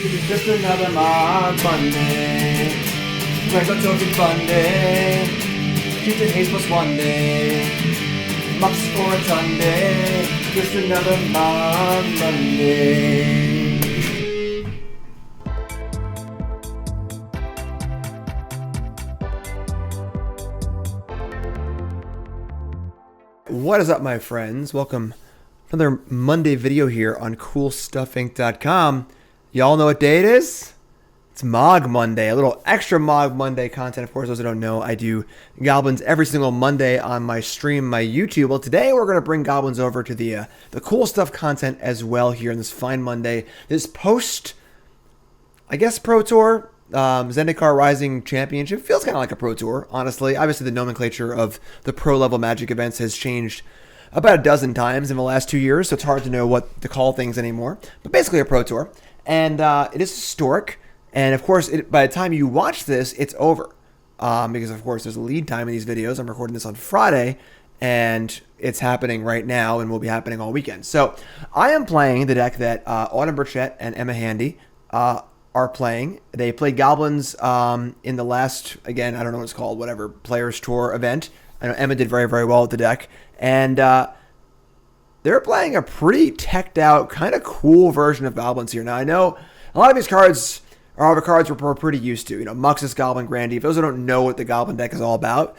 Just another Mod Monday. Krenko token Monday. Chieftain haste plus 1 day. Muxus for a Sunday. Just another Mod Monday. What is up, my friends? Welcome to another Monday video here on CoolStuffInc.com. Y'all know what day it is? It's Mog Monday, a little extra Mog Monday content. Of course, those who don't know, I do Goblins every single Monday on my stream, my YouTube. Well, today we're going to bring Goblins over to the cool stuff content as well here on this fine Monday. This post, I guess, Pro Tour, Zendikar Rising Championship feels kind of like a Pro Tour, honestly. Obviously, the nomenclature of the pro-level Magic events has changed about a dozen times in the last 2 years, so it's hard to know what to call things anymore. But basically a Pro Tour, and it is historic. And of course, by the time you watch this, it's over, because of course there's a lead time in these videos. I'm recording this on Friday, and it's happening right now, and will be happening all weekend. So I am playing the deck that Autumn Burchett and Emma Handy are playing. They played Goblins in the last, again, I don't know what it's called, whatever, Players Tour event. I know Emma did very, very well with the deck. And they're playing a pretty teched out, kind of cool version of Goblins here. Now, I know a lot of these cards are all the cards we're pretty used to. You know, Muxus, Goblin, Grandee. For those who don't know what the Goblin deck is all about,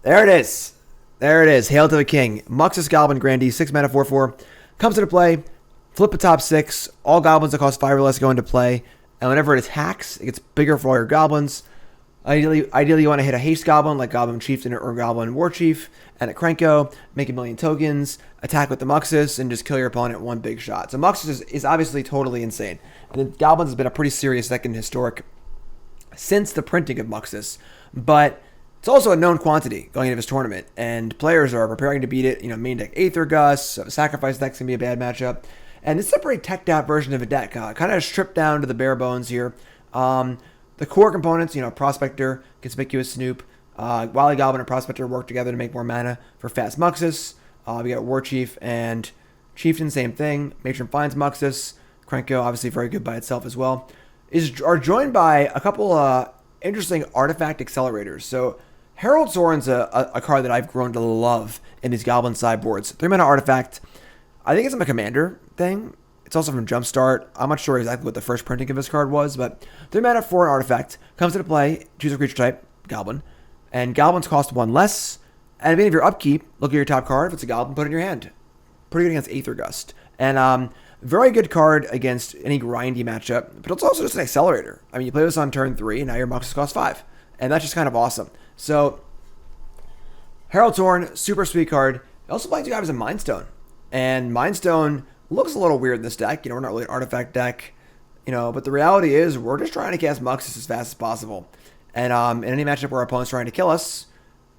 there it is. There it is. Hail to the King. Muxus, Goblin, Grandee, 6 mana, 4/4. Comes into play. Flip the top 6. All Goblins that cost 5 or less go into play. And whenever it attacks, it gets bigger for all your Goblins. Ideally you want to hit a haste Goblin like Goblin Chieftain or Goblin Warchief. And a Krenko. Make 1,000,000 tokens. Attack with the Muxus. And just kill your opponent one big shot. So Muxus is obviously totally insane. And the Goblins has been a pretty serious deck in Historic since the printing of Muxus. But it's also a known quantity going into this tournament. And players are preparing to beat it. You know, main deck Aether Gust. Sacrifice deck's going to be a bad matchup. And this is a pretty teched out version of a deck, kind of stripped down to the bare bones here. The core components, you know, Prospector, Conspicuous Snoop, Wily Goblin and Prospector work together to make more mana for fast Muxus. We got Warchief and Chieftain, same thing. Matron finds Muxus. Krenko, obviously very good by itself as well. Are joined by a couple interesting artifact accelerators. So Herald Sorin's a card that I've grown to love in these Goblin sideboards. 3 mana artifact. I think it's from a commander thing. It's also from Jumpstart. I'm not sure exactly what the first printing of this card was, but 3 mana for an artifact. Comes into play, choose a creature type, Goblin. And Goblins cost 1 less. At the beginning of your upkeep, look at your top card. If it's a Goblin, put it in your hand. Pretty good against Aether Gust. And very good card against any grindy matchup, but it's also just an accelerator. I mean, you play this on turn 3, and now your Muxus costs 5. And that's just kind of awesome. So, Herald Sorin, super sweet card. It also plays you guys in Mind Stone. And Mind Stone looks a little weird in this deck. You know, we're not really an artifact deck. You know, but the reality is we're just trying to cast Muxus as fast as possible. And in any matchup where our opponent's trying to kill us,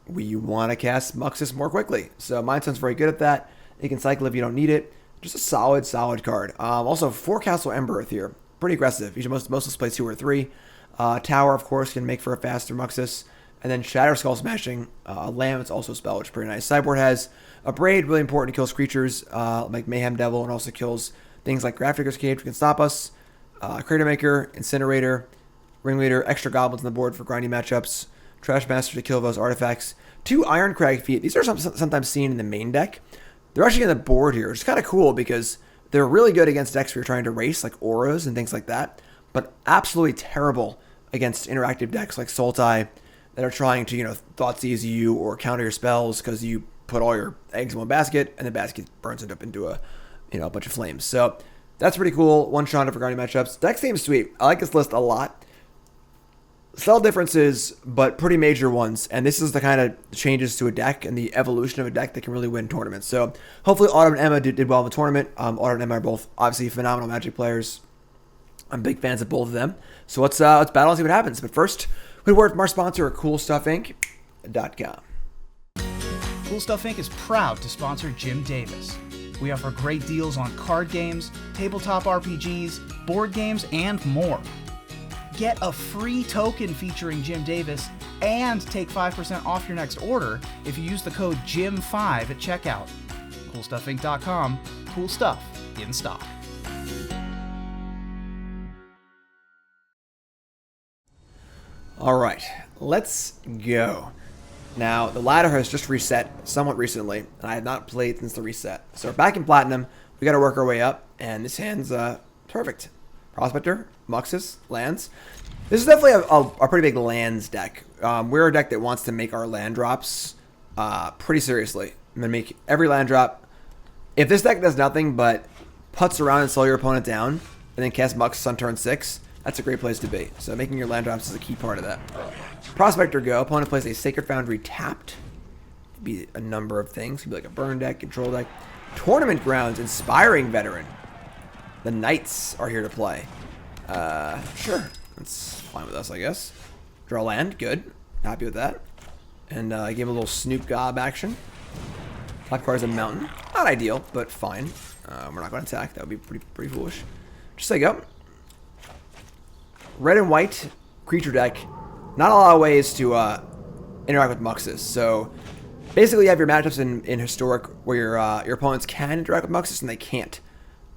we want to cast Muxus more quickly. So Mind Stone's very good at that. You can cycle if you don't need it. Just a solid card. Also, 4 Castle Embereth here. Pretty aggressive. Usually most of us play 2 or 3. Tower, of course, can make for a faster Muxus. And then Shatterskull Smashing, Lamb, it's also a spell, which is pretty nice. Sideboard has Abrade, really important, kills creatures like Mayhem Devil, and also kills things like Grafdigger's Cage, which can stop us. Cratermaker, Incinerator, Ringleader, extra Goblins on the board for grindy matchups. Trashmaster to kill those artifacts. 2 Irencrag feet. These are sometimes seen in the main deck. They're actually on the board here, which is kind of cool because they're really good against decks where you're trying to race, like auras and things like that, but absolutely terrible against interactive decks like Sultai that are trying to, you know, Thoughtseize you or counter your spells because you put all your eggs in one basket and the basket burns it up into a, you know, a bunch of flames. So that's pretty cool. 1 Chandra for Guardian matchups. Deck seems sweet. I like this list a lot. Subtle differences, but pretty major ones. And this is the kind of changes to a deck and the evolution of a deck that can really win tournaments. So hopefully Autumn and Emma did well in the tournament. Autumn and Emma are both obviously phenomenal Magic players. I'm big fans of both of them. So let's battle and see what happens. But first, we work with our sponsor, CoolStuffInc.com. Cool Stuff Inc. is proud to sponsor Jim Davis. We offer great deals on card games, tabletop RPGs, board games, and more. Get a free token featuring Jim Davis and take 5% off your next order if you use the code JIM5 at checkout. CoolStuffInc.com. Cool stuff in stock. All right, let's go. Now, the ladder has just reset somewhat recently, and I have not played since the reset. So we're back in Platinum. We got to work our way up, and this hand's perfect. Prospector, Muxus, lands. This is definitely a pretty big lands deck. We're a deck that wants to make our land drops pretty seriously. I'm going to make every land drop. If this deck does nothing but putts around and slow your opponent down, and then cast Muxus on turn 6, that's a great place to be. So making your land drops is a key part of that. Prospector go. Opponent plays a Sacred Foundry tapped. Could be a number of things. Could be like a burn deck, control deck. Tournament Grounds, Inspiring Veteran. The Knights are here to play. Sure. That's fine with us, I guess. Draw land. Good. Happy with that. And give a little Snoop Gob action. Top card is a Mountain. Not ideal, but fine. We're not going to attack. That would be pretty foolish. Just like go. Red and white creature deck. Not a lot of ways to interact with Muxus. So basically, you have your matchups in Historic where your opponents can interact with Muxus and they can't.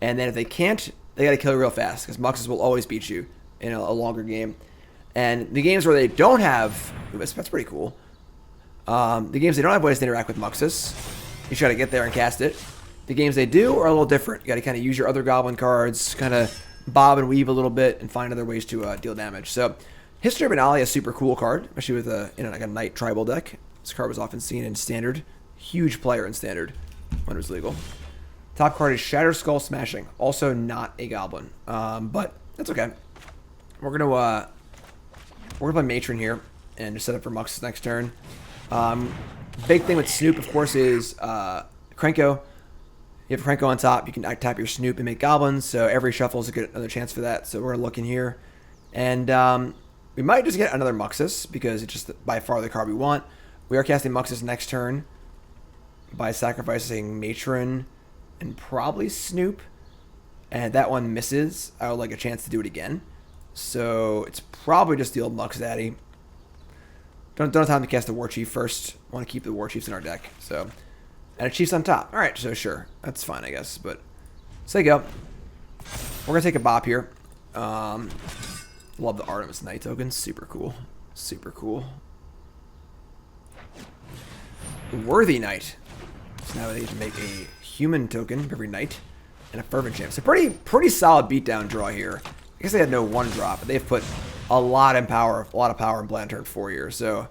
And then if they can't, they got to kill you real fast because Muxus will always beat you in a longer game. And the games where they don't have, that's pretty cool. The games they don't have ways to interact with Muxus, you try to get there and cast it. The games they do are a little different. You got to kind of use your other Goblin cards, kind of bob and weave a little bit, and find other ways to deal damage. So, History of Benalia is a super cool card, especially with like a Knight tribal deck. This card was often seen in Standard. Huge player in Standard when it was legal. Top card is Shatterskull Smashing, also not a Goblin, but that's okay. We're gonna play Matron here and just set up for Muxus next turn. Big thing with Snoop, of course, is Krenko. You have Krenko on top. You can tap your Snoop and make Goblins, so every shuffle is another chance for that. So we're gonna look in here, and we might just get another Muxus because it's just by far the card we want. We are casting Muxus next turn by sacrificing Matron and probably Snoop, and that one misses. I would like a chance to do it again. So it's probably just the old Mux Daddy. Don't have time to cast the Warchief first. Want to keep the Warchiefs in our deck. So, and a Chief's on top. All right, so sure, that's fine, I guess. But so you go. We're gonna take a bop here. Love the Artemis Knight tokens. Super cool. Super cool. Worthy Knight. So now they can make a human token for every Knight and a Fervent Champ. So pretty solid beatdown draw here. I guess they had no one drop, but they've put a lot of power in Bland turn 4 here. So,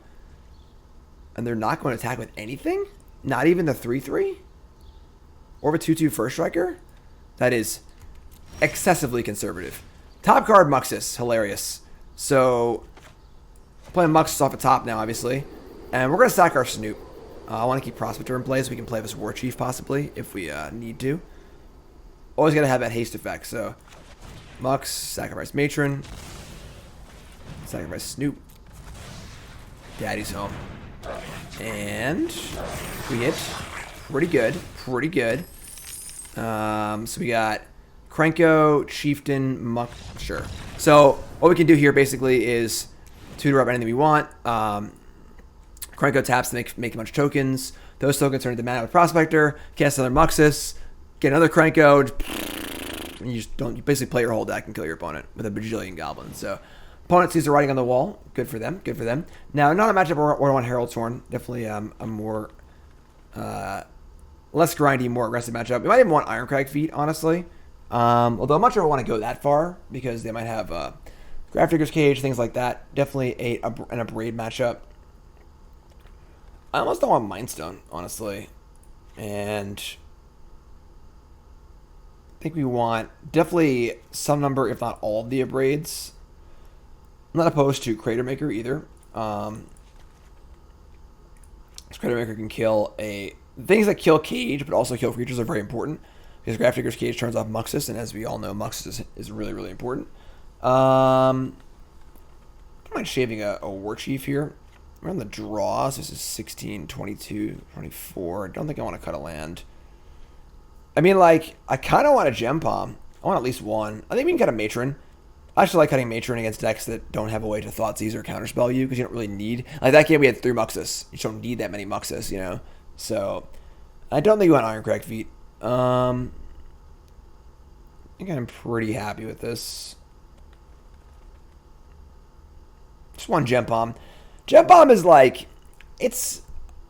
and they're not going to attack with anything? Not even the 3/3? Or a 2/2 First Striker? That is excessively conservative. Top card Muxus, hilarious. So, playing Muxus off the top now, obviously, and we're gonna stack our Snoop. I want to keep Prospector in play so we can play this Warchief possibly if we need to. Always gotta have that haste effect. So, Mux, sacrifice Matron, sacrifice Snoop. Daddy's home, and we hit pretty good, pretty good. So we got Krenko, Chieftain, Mux. Sure. So what we can do here basically is tutor up anything we want. Krenko taps to make a bunch of tokens. Those tokens turn into mana with Prospector. Cast another Muxus. Get another Krenko. And you basically play your whole deck and kill your opponent with a bajillion goblins. So opponent sees the writing on the wall. Good for them. Good for them. Now, not a matchup where I want Herald's Horn. Definitely a more less grindy, more aggressive matchup. We might even want Irencrag feet, honestly. Although I'm not sure I want to go that far because they might have Grafdigger's Cage, things like that. Definitely an Abrade matchup. I almost don't want Mindstone, honestly. And I think we want definitely some number, if not all, of the Abrades. I'm not opposed to Cratermaker either. Cratermaker can kill things that kill Cage, but also kill creatures are very important. Because Grafdigger's Cage turns off Muxus, and as we all know, Muxus is really, really important. I don't mind shaving a Warchief here. We're on the draws. This is 16, 22, 24. I don't think I want to cut a land. I mean, like, I kind of want a Gempalm. I want at least one. I think we can cut a Matron. I actually like cutting Matron against decks that don't have a way to Thoughtseize or Counterspell you, because you don't really need... Like, that game we had 3 Muxus. You just don't need that many Muxus, you know? So, I don't think we want Irencrag feet. I think I'm pretty happy with this. Just one Gempalm. Gempalm is like, it's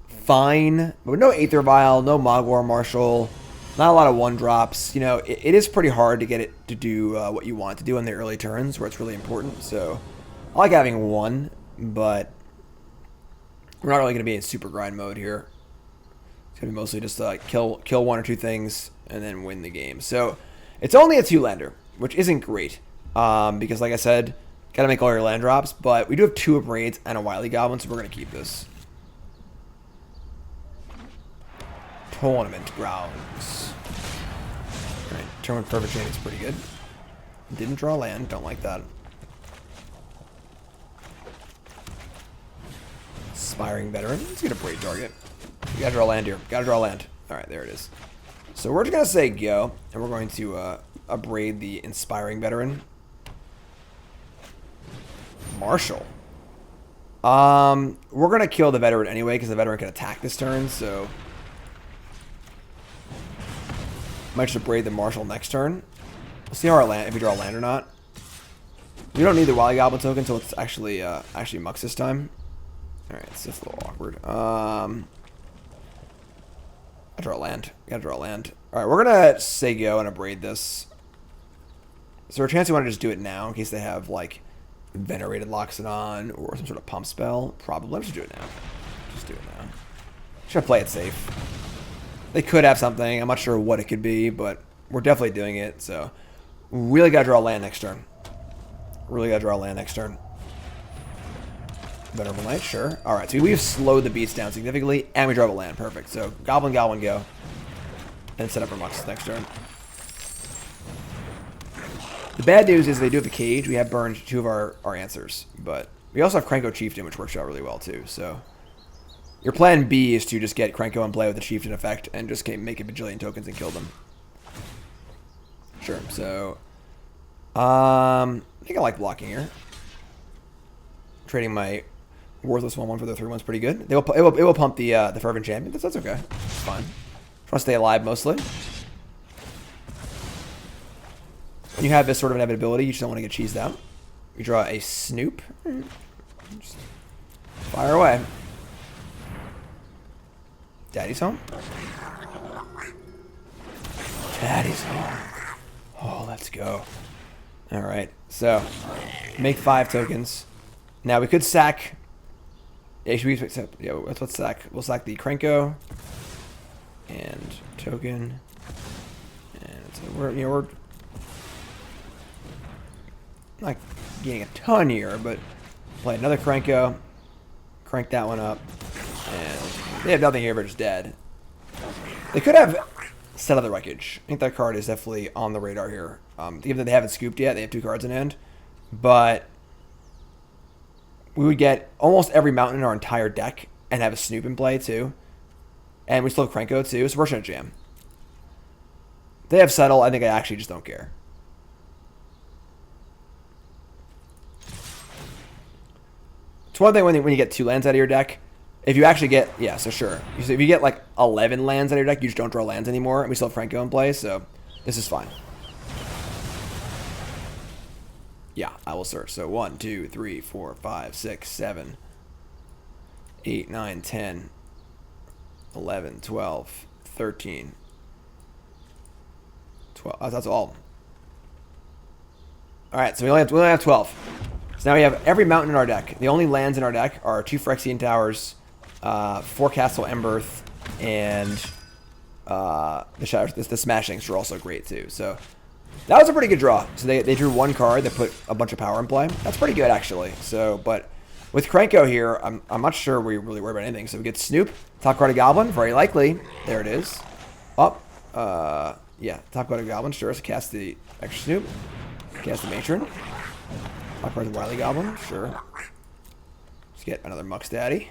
fine, but no Aether Vial, no Mogwar Marshal, not a lot of 1-drops. You know, it is pretty hard to get it to do what you want it to do in the early turns, where it's really important. So I like having one, but we're not really going to be in super grind mode here. It's going to be mostly just kill 1 or 2 things and then win the game. So it's only a 2-lander, which isn't great because, like I said, got to make all your land drops. But we do have 2 Abrades and a Wily Goblin, so we're going to keep this. Tournament grounds. Alright, turn with Perfect Chain is pretty good. Didn't draw land, don't like that. Inspiring Veteran. Let's get a Braid target. You gotta draw land here. Gotta draw land. Alright, there it is. So we're just gonna say go, and we're going to Abrade the Inspiring Veteran. Marshal. We're gonna kill the Veteran anyway, because the Veteran can attack this turn, so might just Abrade the Marshal next turn. We'll see how our land, if we draw land or not. We don't need the Wily Goblin token until it's actually Muxus time. Alright, so it's a little awkward. I draw land. Gotta draw land. Alright, we're gonna say go and Abrade this. Is there a chance you want to just do it now in case they have like Venerated Loxodon or some sort of pump spell? Probably. Let's just do it now. Just do it now. Should play it safe. They could have something. I'm not sure what it could be, but we're definitely doing it. So, really gotta draw land next turn. Really gotta draw land next turn. Venerable Knight, sure. Alright, so we've slowed the beats down significantly, and we draw a land. Perfect. So, Goblin, go. And set up for Muxus next turn. The bad news is they do have a cage. We have burned 2 of our answers. But we also have Krenko Chieftain, which works out really well, too. So, your plan B is to just get Krenko in play with the Chieftain effect and just make a bajillion tokens and kill them. Sure. So, I think I like blocking here. Trading my worthless 1/1 for the 3/1's pretty good. It will pump the Fervent Champion. That's okay. It's fine. Just want to stay alive mostly. When you have this sort of inevitability, you just don't want to get cheesed out. You draw a Snoop. Just fire away. Daddy's home? Daddy's home. Oh, let's go. Alright, so make 5 tokens. Now we could sack. Yeah, let's sack. We'll sack the Krenko and token. And so we're not getting a ton here, but play another Krenko, crank that one up, and they have nothing here but just dead. They could have set up the wreckage. I think that card is definitely on the radar here. Even though they haven't scooped yet, they have 2 cards in hand, but we would get almost every mountain in our entire deck and have a Snoop in play too. And we still have Krenko too, so we're going to jam. They have Settle. I think I actually just don't care. It's one thing when you get 2 lands out of your deck. If you actually get, yeah, so sure. If you get like 11 lands out of your deck, you just don't draw lands anymore. And we still have Krenko in play, so this is fine. Yeah, I will search. So 1, 2, 3, 4, 5, 6, 7, 8, 9, 10, 11, 12, 13, 12. That's all. Alright, so we only have 12. So now we have every mountain in our deck. The only lands in our deck are 2 Phyrexian Towers, 4 Castle Embereth, and the Smashings are also great too. So that was a pretty good draw. So they drew 1 card that put a bunch of power in play. That's pretty good actually. So, but with Krenko here, I'm not sure we really worry about anything. So we get Snoop, top card of Goblin, very likely. There it is. Up. Yeah, top card of Goblin, sure. So cast the extra Snoop. Cast the Matron. Top card of Wily Goblin, sure. Let's get another Mux Daddy.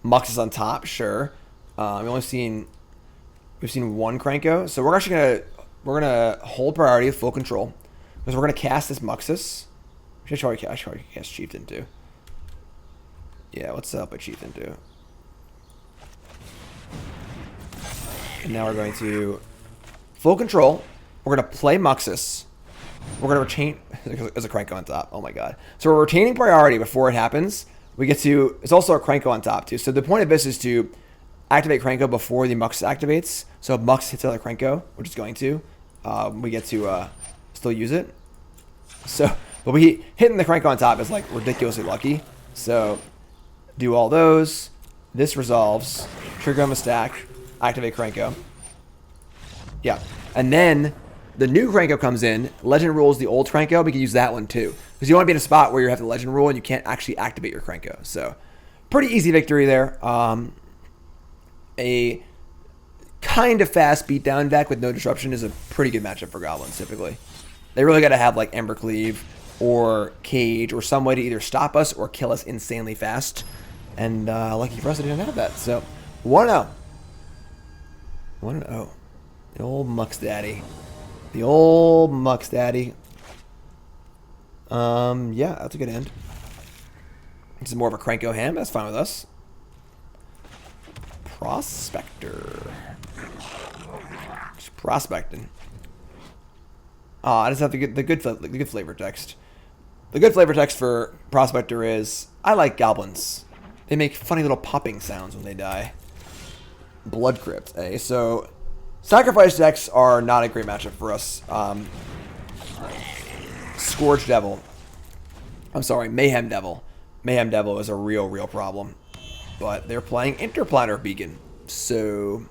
Muxus on top, sure. We've seen 1 Krenko, so we're actually gonna hold priority with full control because we're gonna cast this Muxus. I should probably cast Chieftain too. Yeah, what's up with Chieftain too? And now we're going to full control. We're gonna play Muxus, we're going to retain... There's a Krenko on top. Oh my god. So we're retaining priority before it happens. We get to... It's also a Krenko on top too. So the point of this is to activate Krenko before the Muxus activates. So if Muxus hits another Krenko, which is going to, we get to still use it. So, but hitting the Krenko on top is like ridiculously lucky. So do all those. This resolves. Trigger on the stack. Activate Krenko. Yeah. And then the new Krenko comes in. Legend rules the old Krenko. We can use that one too. Because you want to be in a spot where you have the Legend rule and you can't actually activate your Krenko. So pretty easy victory there. A kind of fast beatdown deck with no disruption is a pretty good matchup for Goblins typically. They really got to have like Embercleave or Cage or some way to either stop us or kill us insanely fast. And lucky for us, they didn't have that. So 1-0. 1-0. The old Mux Daddy. The old Mux Daddy. Yeah, that's a good end. This is more of a Krenko hand. That's fine with us. Prospector. Just prospecting. I just have the good flavor text. The good flavor text for Prospector is, I like goblins. They make funny little popping sounds when they die. Blood Crypt, eh? So, sacrifice decks are not a great matchup for us. Scourge Devil. I'm sorry, Mayhem Devil. Mayhem Devil is a real problem. But they're playing Interplanar Beacon. So,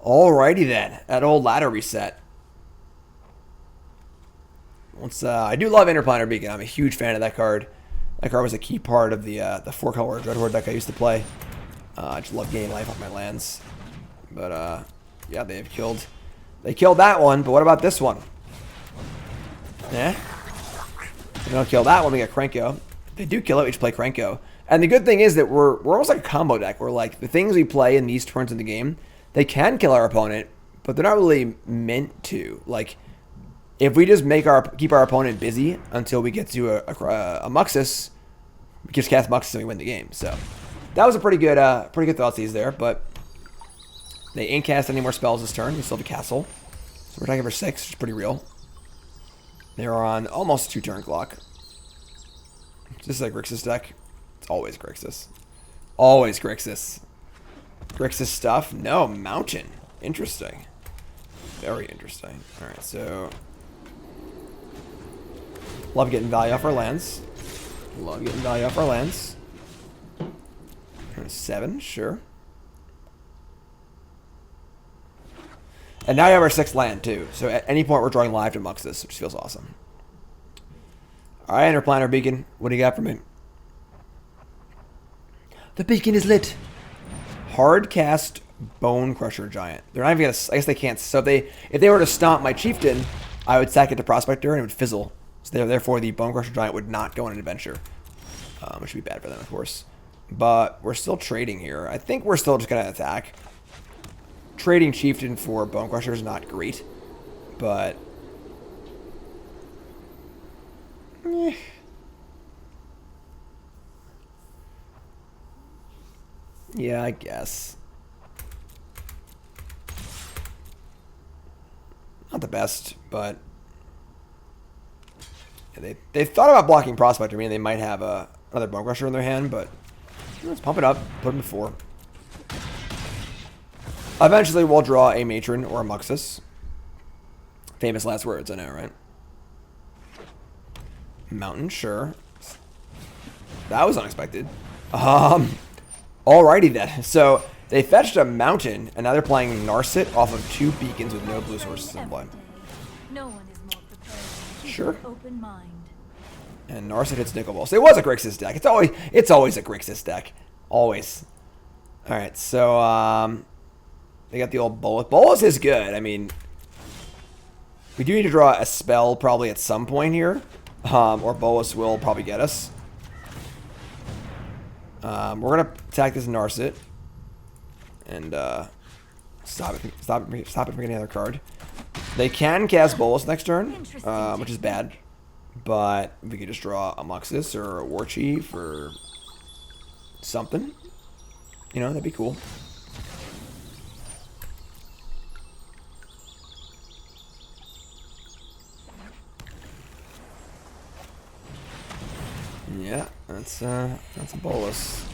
alrighty then. That old ladder reset. I do love Interplanar Beacon. I'm a huge fan of that card. That card was a key part of the 4-color Dreadhorde deck I used to play. I just love gaining life off my lands. But, yeah, they killed that one. But what about this one? Yeah? If they don't kill that one, we get Krenko. If they do kill it, we just play Krenko. And the good thing is that we're almost like a combo deck. Where, like, the things we play in these turns in the game, they can kill our opponent, but they're not really meant to. Like, if we just keep our opponent busy until we get to a Muxus, we just cast Muxus and we win the game. So that was a pretty good Thoughtseize there. But they ain't cast any more spells this turn. We still have a castle, so we're attacking for 6, which is pretty real. They're on almost 2-turn clock. Just like Grixis deck, it's always Grixis. Always Grixis. Grixis stuff? No, Mountain. Interesting. Very interesting. All right, so love getting value off our lands. Love getting value off our lands. Turn 7, sure. And now you have our 6th land, too. So at any point, we're drawing live to Muxus, which feels awesome. All right, Interplanar Beacon. What do you got for me? The beacon is lit. Hard cast Bone Crusher Giant. They're not even going to... I guess they can't... So if they were to stomp my Chieftain, I would sack it to Prospector and it would fizzle. So therefore, the Bone Crusher Giant would not go on an adventure. Which would be bad for them, of course. But we're still trading here. I think we're still just going to attack. Trading Chieftain for Bone Crusher is not great. But... yeah, I guess. Not the best, but... yeah, they thought about blocking Prospector. I mean, they might have another Bone Crusher in their hand, but... let's pump it up. Put him to 4. Eventually, we'll draw a Matron or a Muxus. Famous last words, I know, right? Mountain, sure. That was unexpected. Alrighty then. So, they fetched a Mountain, and now they're playing Narset off of 2 beacons with no blue sources in play. No one is more prepared. Sure. Open mind. And Narset hits Nicol Bolas. So it was a Grixis deck. It's always a Grixis deck. Always. Alright, so they got the old Bolas. Bolas is good. I mean, we do need to draw a spell probably at some point here. Or Bolas will probably get us. We're going to attack this Narset. And stop it from getting another card. They can cast Bolas next turn, which is bad. But we could just draw a Muxus or a Warchief or something. You know, that'd be cool. Yeah, that's a bolus.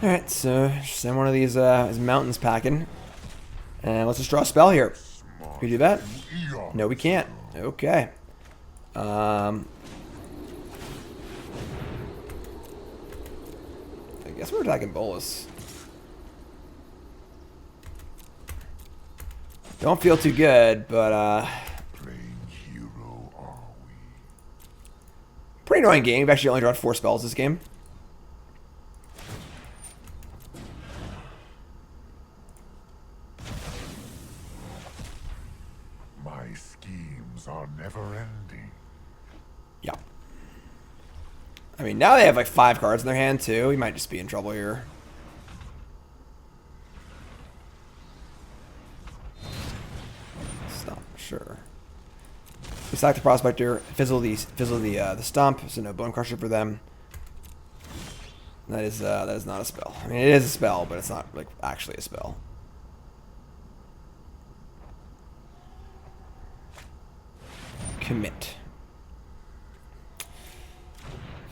Alright, so send one of these mountains packing. And let's just draw a spell here. Can we do that? No, we can't. Okay. I guess we're attacking bolus. Don't feel too good, but pretty annoying game. We've actually only drawn 4 spells this game. My schemes are never ending. Yeah. I mean, now they have like 5 cards in their hand too. We might just be in trouble here. Stomp, sure. We sack the Prospector, fizzle the Stomp, so no Bone Crusher for them. That is not a spell. I mean, it is a spell, but it's not like actually a spell. Commit.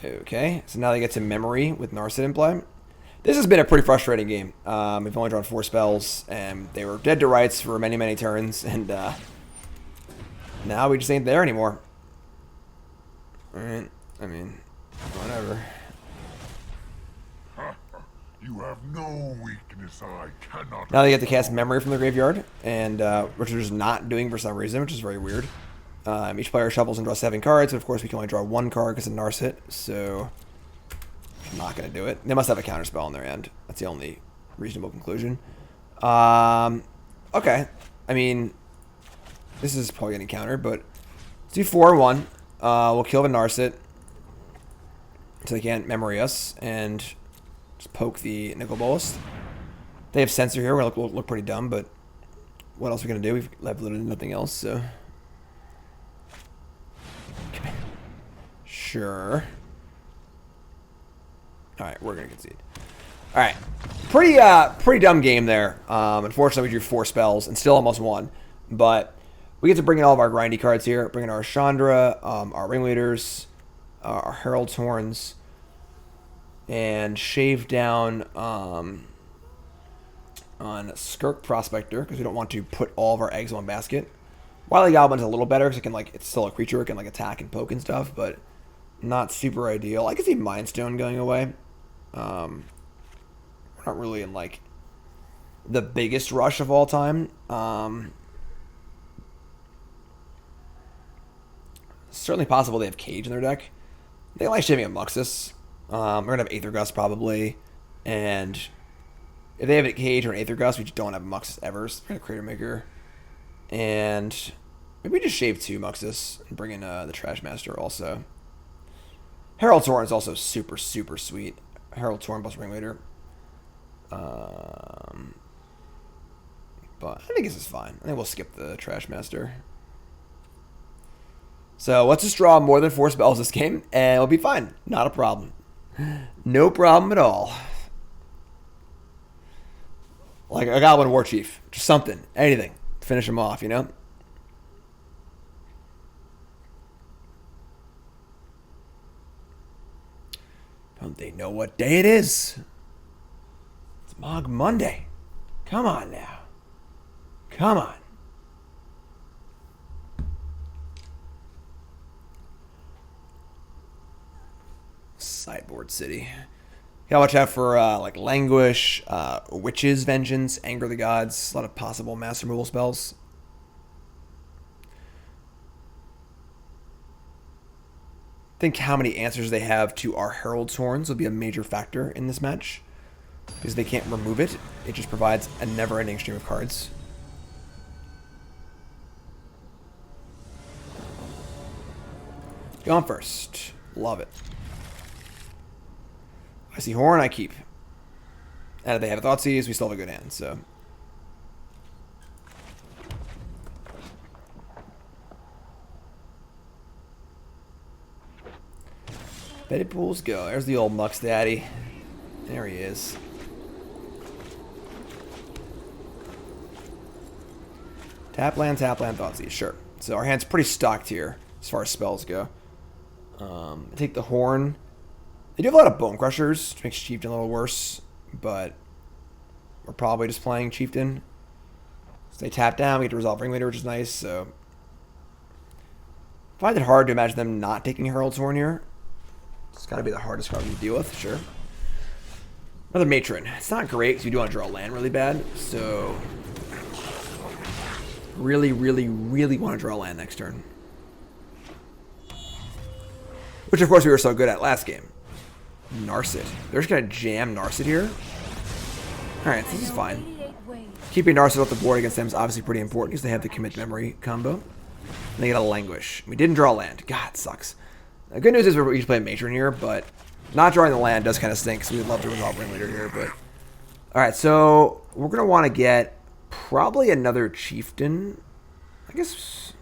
Okay, so now they get to Memory with Narset in play. This has been a pretty frustrating game. We've only drawn 4 spells, and they were dead to rights for many, many turns, and now we just ain't there anymore. Alright, I mean, whatever. You have no weakness I cannot. Now they get to cast Memory from the graveyard, and which they're just not doing for some reason, which is very weird. Each player shuffles and draws 7 cards, and of course we can only draw 1 card because of Narset, so I'm not going to do it. They must have a counterspell on their end. That's the only reasonable conclusion. Okay. I mean, this is probably going to counter, but let's do 4-1. We'll kill the Narset so they can't memory us, and just poke the Nicol Bolas. They have Censor here. We'll look pretty dumb, but what else are we going to do? We've left literally nothing else, so... Sure. Alright, we're going to concede. Alright. Pretty dumb game there. Unfortunately, we drew 4 spells and still almost won. But we get to bring in all of our grindy cards here. Bring in our Chandra, our Ringleaders, our Herald's Horns, and shave down on Skirk Prospector because we don't want to put all of our eggs in one basket. Wily Goblin's a little better because it can it's still a creature, it can attack and poke and stuff, but not super ideal. I can see Mind Stone going away. We're not really in the biggest rush of all time. Certainly possible they have Cage in their deck. They like shaving a Muxus. We're gonna have Aether Gust probably, and if they have a Cage or an Aether Gust, we just don't have Muxus ever. So we're gonna Cratermaker, and maybe we just shave 2 Muxus and bring in the Trashmaster also. Herald's Horn is also super, super sweet. Herald's Horn plus Ringleader. But I think this is fine. I think we'll skip the Trashmaster. So let's just draw more than 4 spells this game, and it'll be fine. Not a problem. No problem at all. Like a Goblin Warchief. Just something. Anything. To finish him off, you know? Don't they know what day it is? It's Mog Monday. Come on now. Come on. Sideboard City. Gotta watch out for Languish, Witch's Vengeance, Anger the Gods, a lot of possible mass removal spells. I think how many answers they have to our Herald's Horns will be a major factor in this match. Because they can't remove it. It just provides a never-ending stream of cards. Going first. Love it. I see Horn, I keep. And if they have a Thoughtseize, we still have a good hand, so... Betty Pools go. There's the old Mux Daddy. There he is. Tap land, Thoughtseize. Sure. So our hand's pretty stocked here as far as spells go. Take the Horn. They do have a lot of Bone Crushers, which makes Chieftain a little worse, but we're probably just playing Chieftain. So they tap down, we get to resolve Ringleader, which is nice, so... I find it hard to imagine them not taking Herald's Horn here. It's got to be the hardest card to deal with, sure. Another Matron. It's not great because you do want to draw land really bad, so... Really, really, really want to draw land next turn. Which, of course, we were so good at last game. Narset. They're just going to jam Narset here. Alright, this is fine. Keeping Narset off the board against them is obviously pretty important because they have the Commit Memory combo. And they get a Languish. We didn't draw land. God, it sucks. The good news is we're each playing Matron here, but not drawing the land does kind of stink, so we'd love to resolve Ringleader here, but... Alright, so we're going to want to get probably another Chieftain. I guess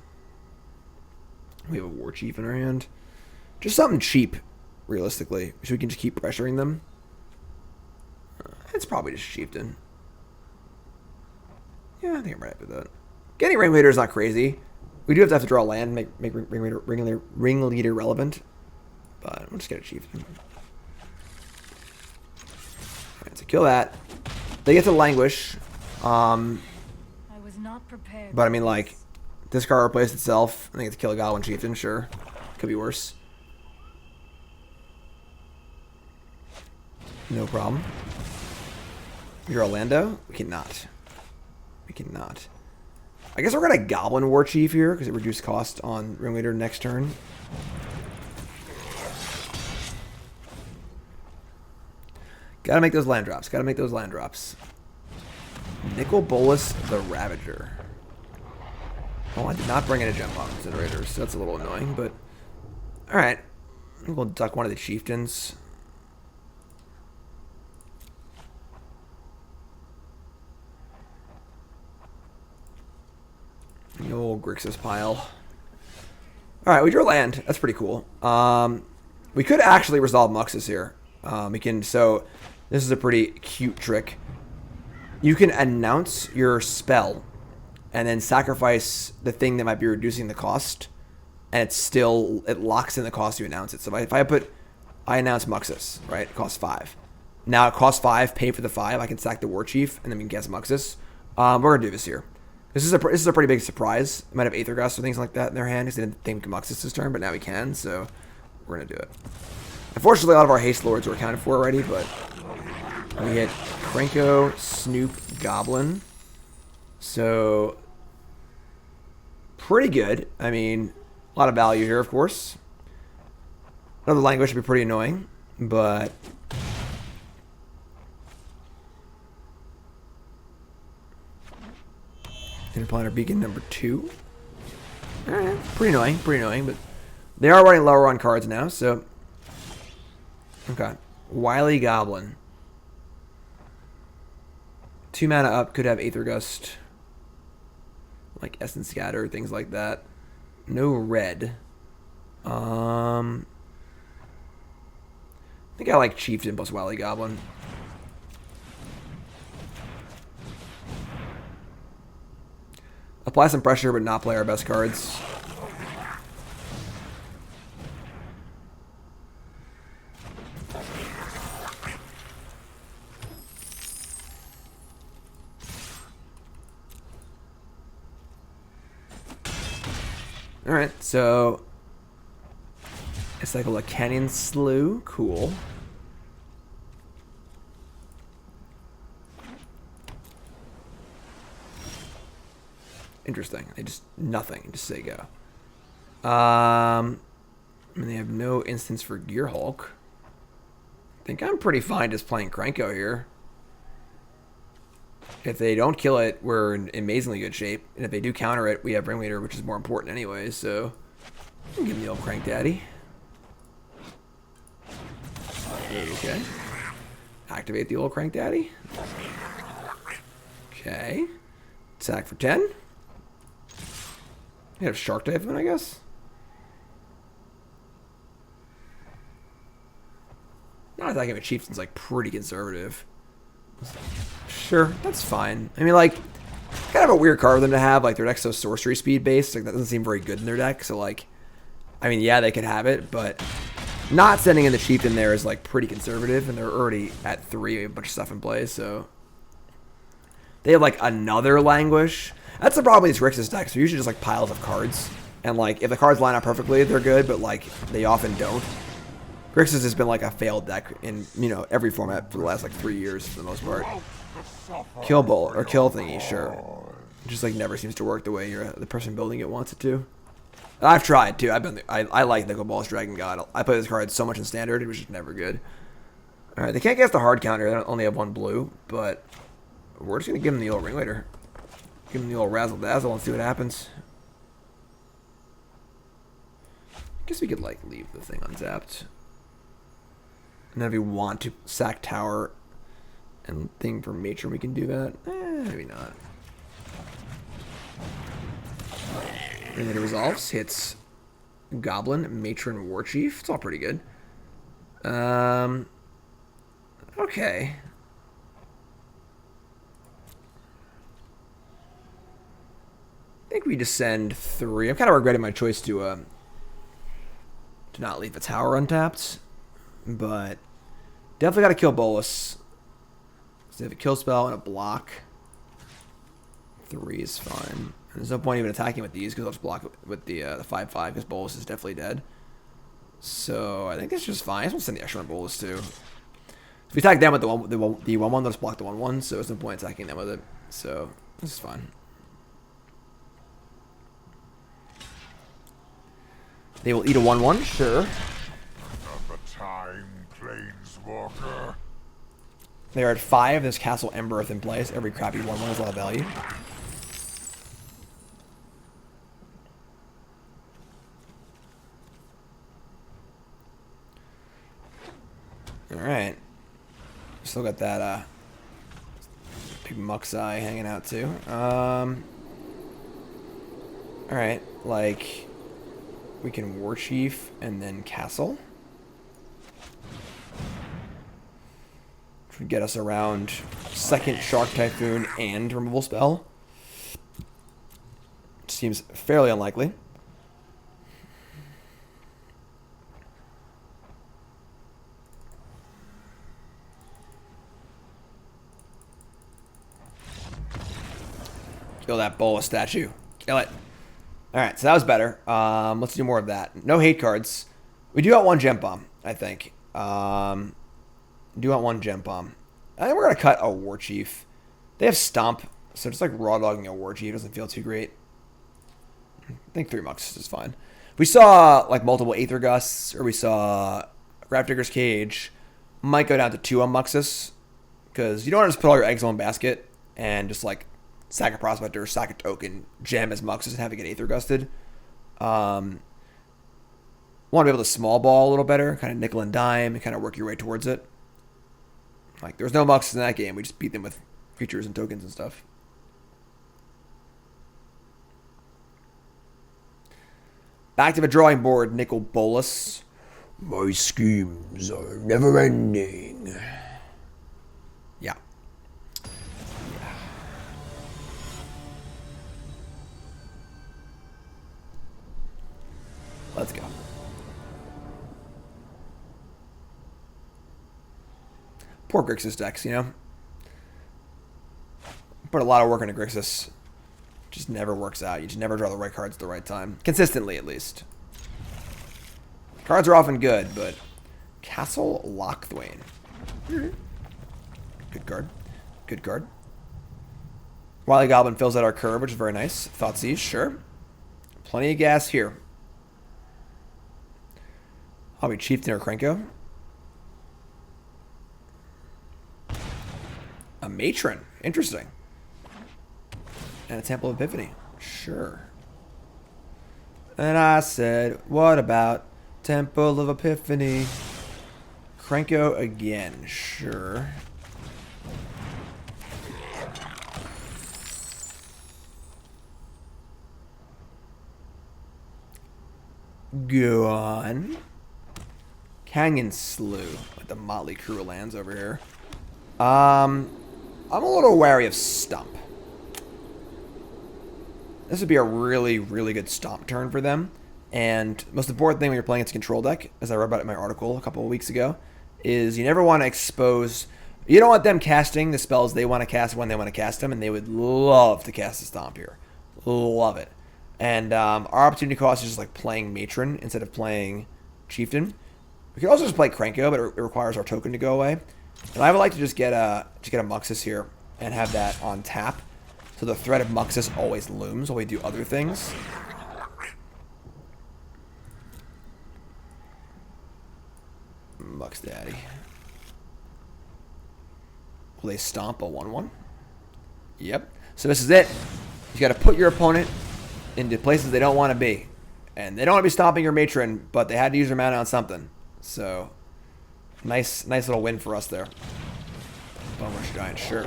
we have a Warchief in our hand. Just something cheap, realistically, so we can just keep pressuring them. It's probably just Chieftain. Yeah, I think I'm right with that. Getting Ringleader is not crazy. We do have to draw land and make Ringleader relevant. But we'll just get a Chieftain. Alright, so kill that. They get to Languish. I was not prepared. But I mean, like, this card replaced itself. I think it's kill a Goblin Chieftain, sure. Could be worse. No problem. We draw Lando? We cannot. We cannot. I guess we're going to Goblin Warchief here because it reduced cost on Ringleader next turn. Gotta make those land drops. Gotta make those land drops. Nicol Bolas the Ravager. Oh, I did not bring in a Gempalm Incinerator, so that's a little annoying, but... Alright. We'll duck one of the Chieftains. The old Grixis pile. Alright, we drew land. That's pretty cool. We could actually resolve Muxus here. We can, so this is a pretty cute trick. You can announce your spell and then sacrifice the thing that might be reducing the cost, and it locks in the cost you announce it. So if I announce Muxus, right? It costs 5. Now it costs 5, pay for the 5. I can sack the Warchief, and then we can cast Muxus. We're going to do this here. This is a pretty big surprise. They might have Aether Gust or things like that in their hand because they didn't think Muxus this turn, but now we can, so we're going to do it. Unfortunately, a lot of our Haste Lords were accounted for already, but we hit Krenko, Snoop, Goblin. So, pretty good. I mean, a lot of value here, of course. Another Language would be pretty annoying, but... Interplanar Beacon number 2. Pretty annoying, but they are running lower on cards now, so... Okay. Wily Goblin. 2 mana up, could have Aether Gust. Like Essence Scatter, things like that. No red. I think I like Chieftain plus Wily Goblin. Apply some pressure, but not play our best cards. Alright, so it's like a Canyon Slew. Cool. Interesting. They just nothing. Just say go. And they have no instance for Gearhulk. I think I'm pretty fine just playing Krenko here. If they don't kill it, we're in amazingly good shape. And if they do counter it, we have Ringleader, which is more important anyway, so... Give him the old Crank Daddy. Okay. Activate the old Crank Daddy. Okay. Attack for 10. You have Shark Typhoon, I guess? Not attacking with Chieftain's like pretty conservative. Sure, that's fine. I mean, like, kind of a weird card for them to have. Like, their deck's so sorcery speed based. Like, that doesn't seem very good in their deck. So, like, I mean, yeah, they could have it, but not sending in the Chieftain there is, like, pretty conservative. And they're already at 3, a bunch of stuff in play, so... They have, like, another Languish. That's the problem with these Grixis decks. They're usually just, like, piles of cards. And, like, if the cards line up perfectly, they're good, but, like, they often don't. Grixis has been, like, a failed deck in, you know, every format for the last, like, 3 years, for the most part. Kill Bolt, or Kill Thingy, sure. It just, like, never seems to work the way the person building it wants it to. I've tried, too. I like Nicol Bolas Dragon God. I play this card so much in Standard, it was just never good. Alright, they can't guess the hard counter. They only have 1 blue, but we're just going to give them the old Ringleader. Give them the old Razzle Dazzle and see what happens. I guess we could, like, leave the thing untapped. And then if we want to sack Tower and thing for Matron, we can do that. Maybe not. And then it resolves. Hits Goblin, Matron, Warchief. It's all pretty good. Okay. I think we just send 3. I'm kind of regretting my choice to not leave the Tower untapped. But definitely got to kill Bolas. So they have a kill spell and a block. 3 is fine. And there's no point even attacking with these because I'll just block it with the 5/5 because Bolas is definitely dead. So I think that's just fine. I just want to send the extra on Bolas too. If we attack them with the 1/1, they'll just block the 1/1. So there's no point attacking them with it. So this is fine. They will eat a 1/1, sure. Time, Planeswalker. They are at 5. There's Castle Embereth in place. Every crappy 1/1 has a lot of value. Alright. Still got that big Muxus hanging out too. Alright, like we can Warchief and then Castle. Which would get us around second Shark Typhoon and removal spell. Seems fairly unlikely. Kill that Bolas statue. Kill it. Alright, so that was better. Let's do more of that. No hate cards. We do want 1 Gempalm, I think. Do want 1 Gempalm. I think we're going to cut a Warchief. They have Stomp, so just like raw dogging a Warchief doesn't feel too great. I think 3 Muxus is fine. If we saw like multiple Aether Gusts, or we saw Grafdigger's Cage, might go down to 2 on Muxus. Because you don't want to just put all your eggs in one basket and just like sack a Prospector, sack a token, jam as Muxus, and have it get Aether Gusted. Want to be able to small ball a little better, kind of nickel and dime, and kind of work your way towards it. Like, there was no Muxus in that game. We just beat them with creatures and tokens and stuff. Back to the drawing board, Nicol Bolas. My schemes are never ending. Yeah. Let's go. Poor Grixis decks, you know? Put a lot of work into Grixis. Just never works out. You just never draw the right cards at the right time. Consistently, at least. Cards are often good, but... Castle Lochthwain. Good card. Good card. Wily Goblin fills out our curve, which is very nice. Thoughtseize, sure. Plenty of gas here. I'll be Chieftain or Krenko. A Matron. Interesting. And a Temple of Epiphany. Sure. And I said, what about Temple of Epiphany? Krenko again. Sure. Go on. Canyon Slew. With the motley crew of lands over here. I'm a little wary of Stump. This would be a really, really good stomp turn for them. And most important thing when you're playing its control deck, as I wrote about it in my article a couple of weeks ago, is you never want to expose... You don't want them casting the spells they want to cast when they want to cast them, and they would love to cast a stomp here. Love it. And our opportunity cost is just like playing Matron instead of playing Chieftain. We could also just play Krenko, but it requires our token to go away. And I would like to just get a Muxus here and have that on tap, so the threat of Muxus always looms while we do other things. Mux Daddy. Will they stomp a 1/1? Yep. So this is it. You got to put your opponent into places they don't want to be. And they don't want to be stomping your Matron, but they had to use their mana on something. So, nice little win for us there. Bone Rush Giant, sure.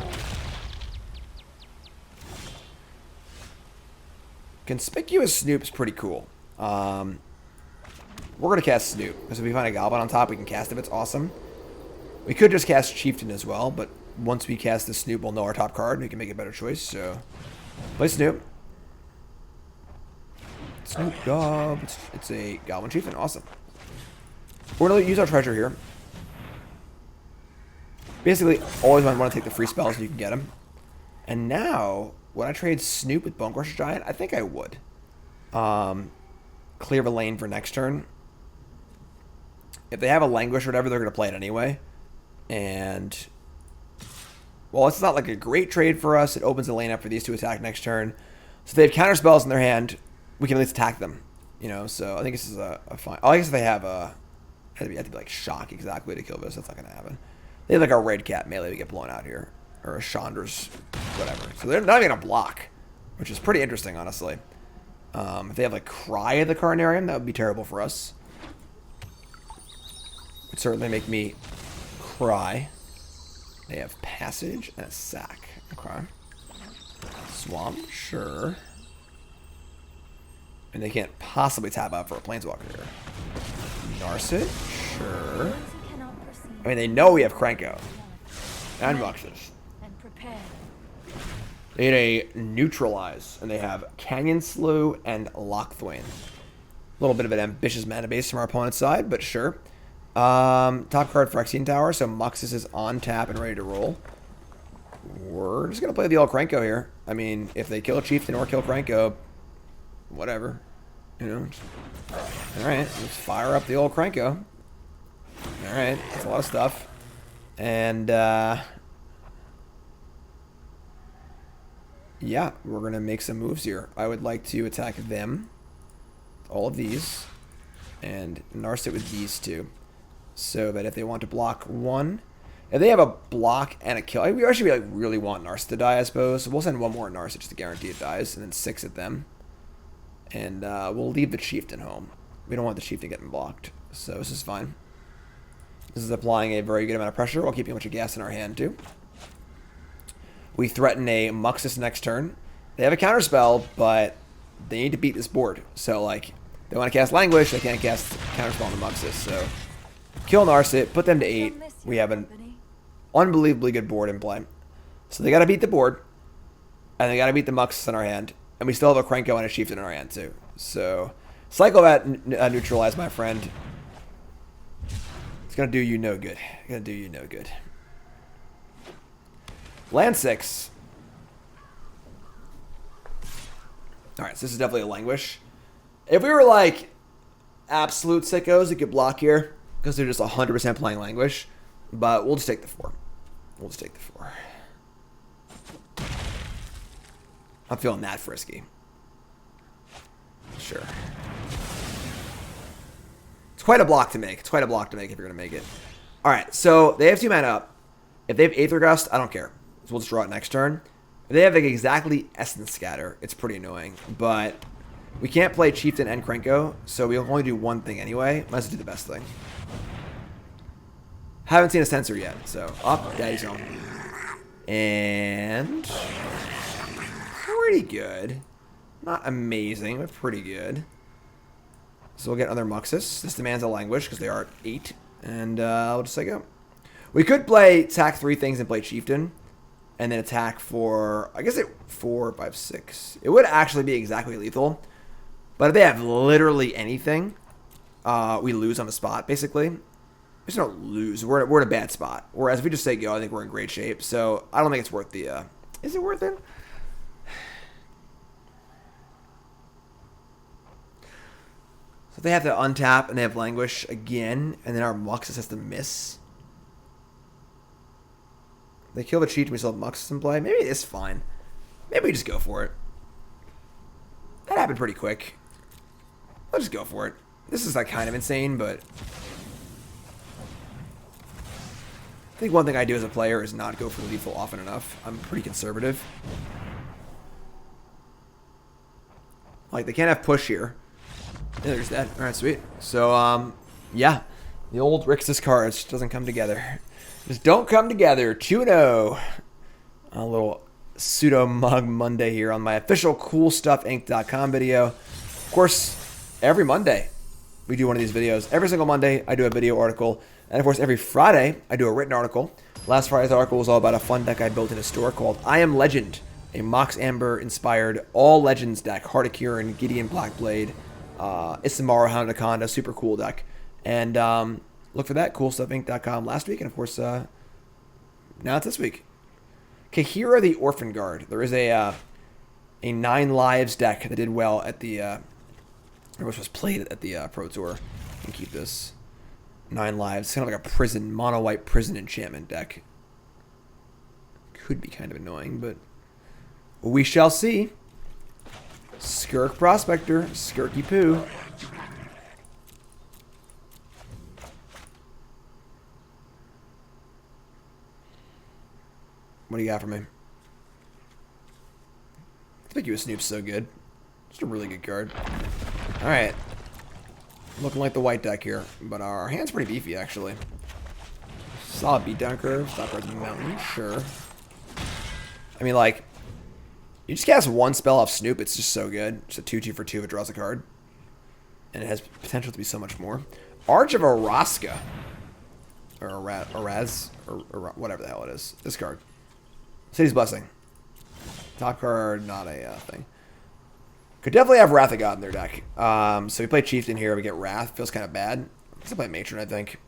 Conspicuous Snoop's pretty cool. We're going to cast Snoop, because if we find a Goblin on top, we can cast it. It's awesome. We could just cast Chieftain as well, but once we cast the Snoop, we'll know our top card, and we can make a better choice. So, play Snoop. Snoop Gob. It's a Goblin Chieftain. Awesome. We're going to use our treasure here. Basically, always want to take the free spells so you can get them. And now, would I trade Snoop with Bone Crusher Giant? I think I would. Clear a lane for next turn. If they have a Languish or whatever, they're going to play it anyway. And, well, it's not like a great trade for us. It opens the lane up for these to attack next turn. So if they have counter spells in their hand, we can at least attack them. You know, so I think this is a fine... Oh, I guess if they have a... I have to be like Shock exactly to kill this. That's not going to happen. They have like a Red Cat melee to get blown out here. Or a Chandra's whatever. So they're not even going to block. Which is pretty interesting, honestly. If they have like Cry of the Carnarium, that would be terrible for us. It would certainly make me cry. They have Passage and a Sack. Okay. Swamp, sure. And they can't possibly tap out for a Planeswalker here. Narset, sure. I mean, they know we have Krenko. And Muxus. They need a Neutralize. And they have Canyon Slough and Lockthwain. A little bit of an ambitious mana base from our opponent's side, but sure. Top card Phyrexian Tower, so Muxus is on tap and ready to roll. We're just going to play the old Krenko here. I mean, if they kill Chieftain or kill Krenko, whatever. You know. Alright, let's fire up the old Krenko. Alright, that's a lot of stuff. And, yeah, we're going to make some moves here. I would like to attack them. All of these. And Narset with these two. So that if they want to block one... If they have a block and a kill... We actually like, really want Narset to die, I suppose. So we'll send one more Narset just to guarantee it dies. And then 6 at them. And we'll leave the Chieftain home. We don't want the Chieftain getting blocked. So this is fine. This is applying a very good amount of pressure while keeping a bunch of gas in our hand, too. We threaten a Muxus next turn. They have a counterspell, but they need to beat this board. So, like, they want to cast Languish, they can't cast counterspell on the Muxus. So, kill Narset, put them to 8. We have an unbelievably good board in play. So they got to beat the board, and they got to beat the Muxus in our hand. And we still have a Krenko and a Chieftain in our hand, too. So, cycle that Neutralize, my friend. It's going to do you no good. Going to do you no good. Land 6. Alright, so this is definitely a Languish. If we were like absolute sickos that could block here, because they're just 100% playing Languish, but we'll just take the 4. We'll just take the 4. I'm feeling that frisky. Sure. It's quite a block to make. It's quite a block to make if you're going to make it. Alright, so they have 2 mana up. If they have Aether Gust, I don't care. So we'll just draw it next turn. If they have like exactly Essence Scatter, it's pretty annoying. But we can't play Chieftain and Krenko, so we'll only do one thing anyway. Let's do the best thing. Haven't seen a Censor yet, so up, Daddy's home. And pretty good. Not amazing, but pretty good. So we'll get another Muxus. This demands a Languish because they are at 8. And I'll just say go. We could play sack 3 things and play Chieftain. and then attack for, I guess, 4, 5, 6. It would actually be exactly lethal. But if they have literally anything, we lose on the spot, basically. We just don't lose. We're in a bad spot. Whereas if we just say go, I think we're in great shape. So I don't think it's worth the... is it worth it? So they have to untap and they have Languish again. And then our Muxus has to miss. They kill the Chieftain, we still have Muxus in play. Maybe it's fine. Maybe we just go for it. That happened pretty quick. Let's just go for it. This is like kind of insane, but... I think one thing I do as a player is not go for lethal often enough. I'm pretty conservative. Like, they can't have push here. Yeah, there's that. Alright, sweet. So, yeah. The old Rixus cards doesn't come together. Just don't come together. 2-0. A little pseudo mug Monday here on my official CoolStuffInc.com video. Of course, every Monday we do one of these videos. Every single Monday I do a video article. And of course, every Friday I do a written article. Last Friday's article was all about a fun deck I built in a store called I Am Legend, a Mox Amber inspired all Legends deck. Heartacurin, Gideon Blackblade, Isamaru Houndaconda, super cool deck. And look for that, CoolStuffInc.com last week. And of course, now it's this week. Kahira the Orphan Guard. There is a 9 lives deck that did well at the, which was played at the Pro Tour. You can keep this. 9 lives. It's kind of like a prison, mono-white prison enchantment deck. Could be kind of annoying, but we shall see. Skirk Prospector, Skirky Poo. What do you got for me? Conspicuous Snoop's so good. Just a really good card. Alright. Looking like the white deck here, but our hand's pretty beefy, actually. Solid beatdown curve. Stop cards in the mountain. Sure. I mean, like, you just cast one spell off Snoop, it's just so good. Just a 2-2 for 2 if it draws a card. And it has potential to be so much more. Arch of Araska. Or Araz. Or whatever the hell it is. This card. City's Blessing. Top card, not a thing. Could definitely have Wrath of God in their deck. So we play Chieftain here. We get Wrath. Feels kind of bad. Let's play Matron, I think.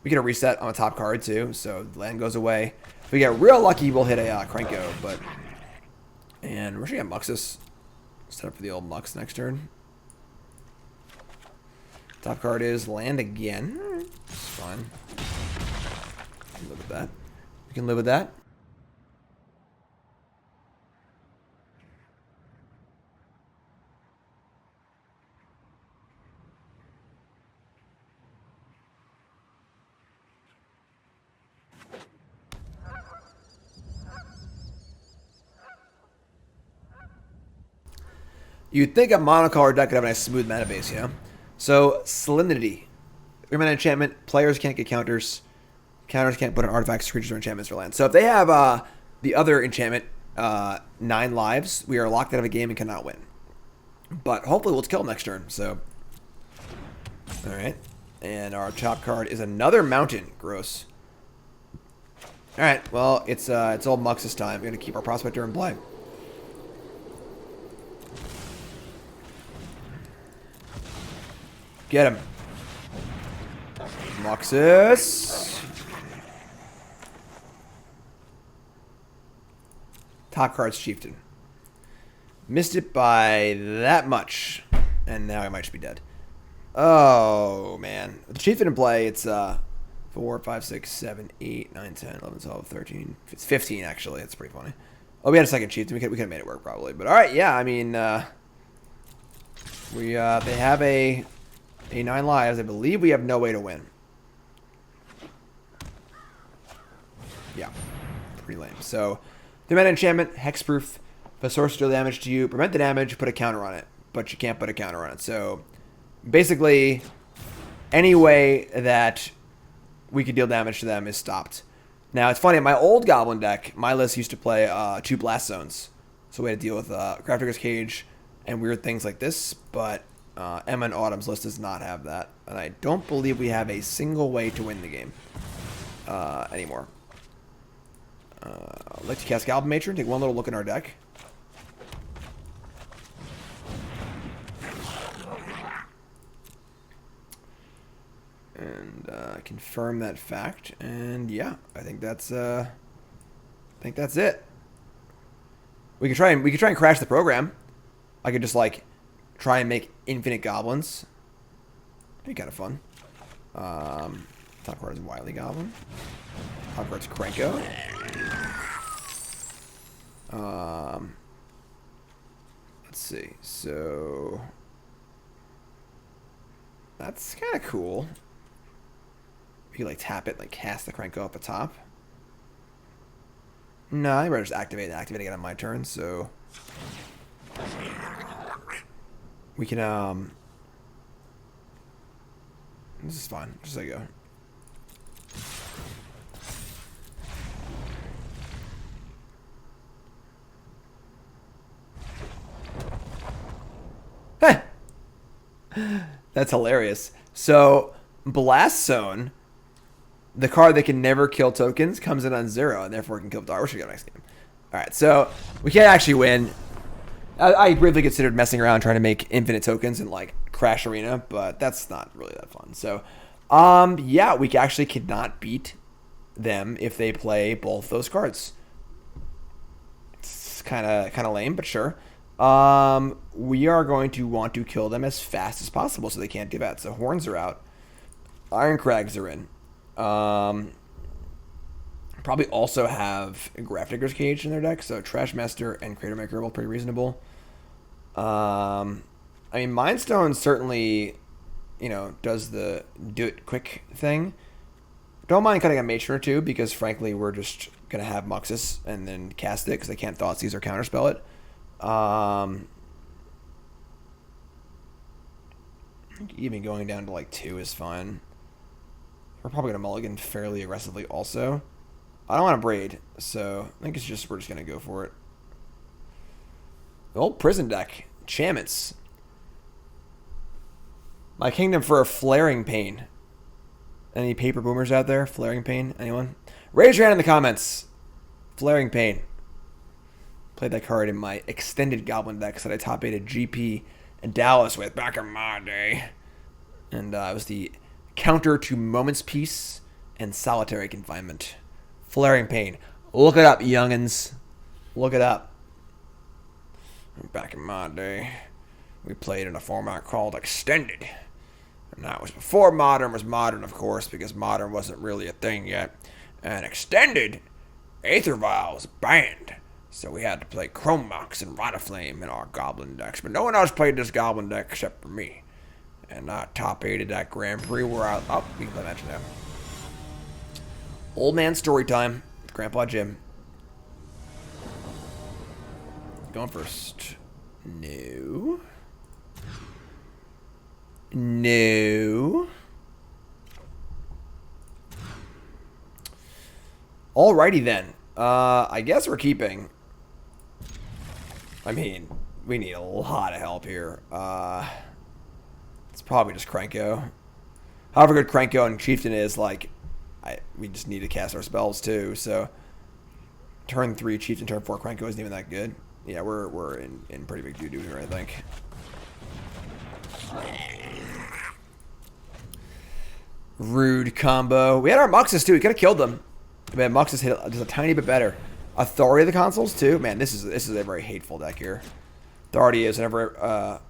We get a reset on the top card, too. So the land goes away. If we get real lucky, we'll hit a Krenko. And we're going to get Muxus. Set up for the old Mux next turn. Top card is land again. It's fine. We can live with that. We can live with that. You'd think a monocolor deck could have a nice smooth mana base, you know? So, Salinity. 3-mana enchantment. Players can't get counters. Counters can't put on artifacts, creatures, or enchantments or land. So if they have the other enchantment, 9 lives, we are locked out of a game and cannot win. But hopefully we'll kill them next turn, so... Alright. And our top card is another mountain. Gross. Alright, well, it's old Muxus time. We're going to keep our Prospector in play. Get him. Muxus. Top card's Chieftain. Missed it by that much. And now I might just be dead. Oh, man. With the Chieftain in play, it's 4, 5, 6, 7, 8, 9, 10, 11, 12, 13. It's 15, actually. It's pretty funny. Oh, we had a second Chieftain. We could have made it work, probably. But, alright, yeah, I mean, they have a 9 lives. I believe we have no way to win. Yeah. Pretty lame. So, 3-mana enchantment, hexproof. If a sorcerer deals damage to you, prevent the damage, put a counter on it. But you can't put a counter on it. So, basically, any way that we could deal damage to them is stopped. Now, it's funny. In my old Goblin deck, my list used to play 2 Blast Zones. So we had to deal with Crafter's Cage and weird things like this. But Emma and Autumn's list does not have that. And I don't believe we have a single way to win the game anymore. I'd like to cast Goblin Matron, take one little look in our deck. And confirm that fact. And yeah, I think that's it. We could try and crash the program. I could just like try and make infinite goblins. That'd be kind of fun. Top card is Wily Goblin. Top card's Krenko. Let's see. So that's kind of cool. You can like tap it, like cast the Krenko up the top. No, I'd rather just activate it on my turn. So we can this is fine. Just let it go. That's hilarious. So, Blast Zone, the card that can never kill tokens, comes in on 0, and therefore can kill the. We should go next game. Alright, so we can't actually win. I briefly considered messing around trying to make infinite tokens and like Crash Arena, but that's not really that fun. So, yeah, we actually could not beat them if they play both those cards. It's kind of lame, but sure. We are going to want to kill them as fast as possible so they can't do that. So Horns are out. Irencrags are in. Probably also have Grafdigger's Cage in their deck. So Trashmaster and Cratermaker are both pretty reasonable. I mean, Mindstone certainly, you know, does the do it quick thing. Don't mind cutting a Matron or two because, frankly, we're just going to have Muxus and then cast it because they can't Thoughtseize or Counterspell it. Even going down to like 2 is fine. We're probably gonna mulligan fairly aggressively also. I don't want to braid, so I think we're just gonna go for it. The old prison deck, Chaments. My kingdom for a Flaring Pain. Any paper boomers out there? Flaring Pain? Anyone? Raise your hand in the comments. Flaring Pain. Played that card in my extended Goblin decks that I top 8 GP and Dallas with back in my day. And it was the counter to Moment's Peace and Solitary Confinement. Flaring Pain. Look it up, youngins. Look it up. Back in my day, we played in a format called Extended. And that was before Modern was Modern, of course, because Modern wasn't really a thing yet. And Extended, Aether Vial was banned. So we had to play Chrome Mox and Rod of Flame in our Goblin decks. But no one else played this Goblin deck except for me. And I top 8'd that Grand Prix where I... Oh, we can play match now. Old man story time with Grandpa Jim. Going first. No. No. Alrighty then. I guess we're keeping... I mean, we need a lot of help here. It's probably just Krenko. However good Krenko and Chieftain is, like, we just need to cast our spells too. So, turn 3 Chieftain, turn 4 Krenko isn't even that good. Yeah, we're in pretty big doo-doo here, I think. Rude combo. We had our Muxus too. We could have killed them. Man, Muxus hit just a tiny bit better. Authority of the Consuls too. Man, this is a very hateful deck here. Authority is whenever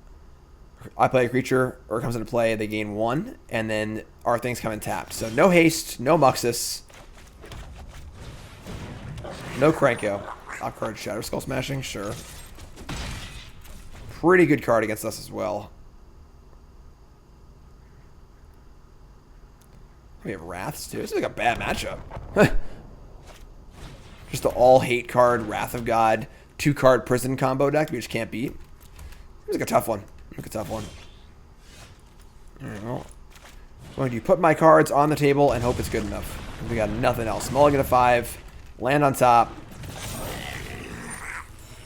I play a creature or it comes into play, they gain 1, and then our things come in tapped. So no haste, no Muxus, no Krenko. Top card Shatterskull Smashing, sure. Pretty good card against us as well. We have Wraths too. This is like a bad matchup. Just the all-hate card, Wrath of God, 2-card Prison combo deck we just can't beat. It was like a tough one. Like a tough one. Alright, well. I'm going to put my cards on the table and hope it's good enough. We got nothing else. Mulligan to 5. Land on top.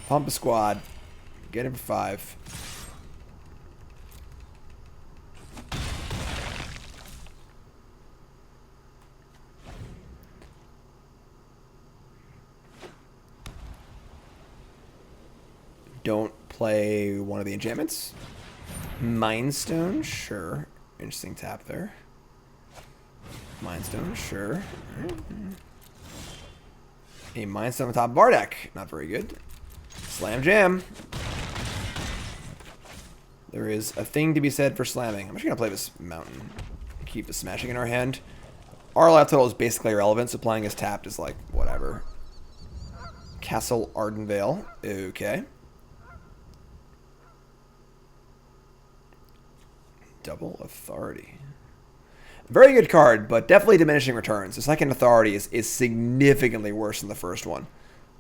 Pump a squad. Get him for 5. don't play one of the enchantments. Mindstone, sure. Interesting tap there. Mindstone, sure. A Mindstone on top of our deck. Not very good. Slam Jam. There is a thing to be said for slamming. I'm just going to play this Mountain. Keep the Smashing in our hand. Our life total is basically irrelevant, so playing as tapped is like, whatever. Castle Ardenvale. Okay. Double Authority. Very good card, but definitely diminishing returns. The second Authority is significantly worse than the first one.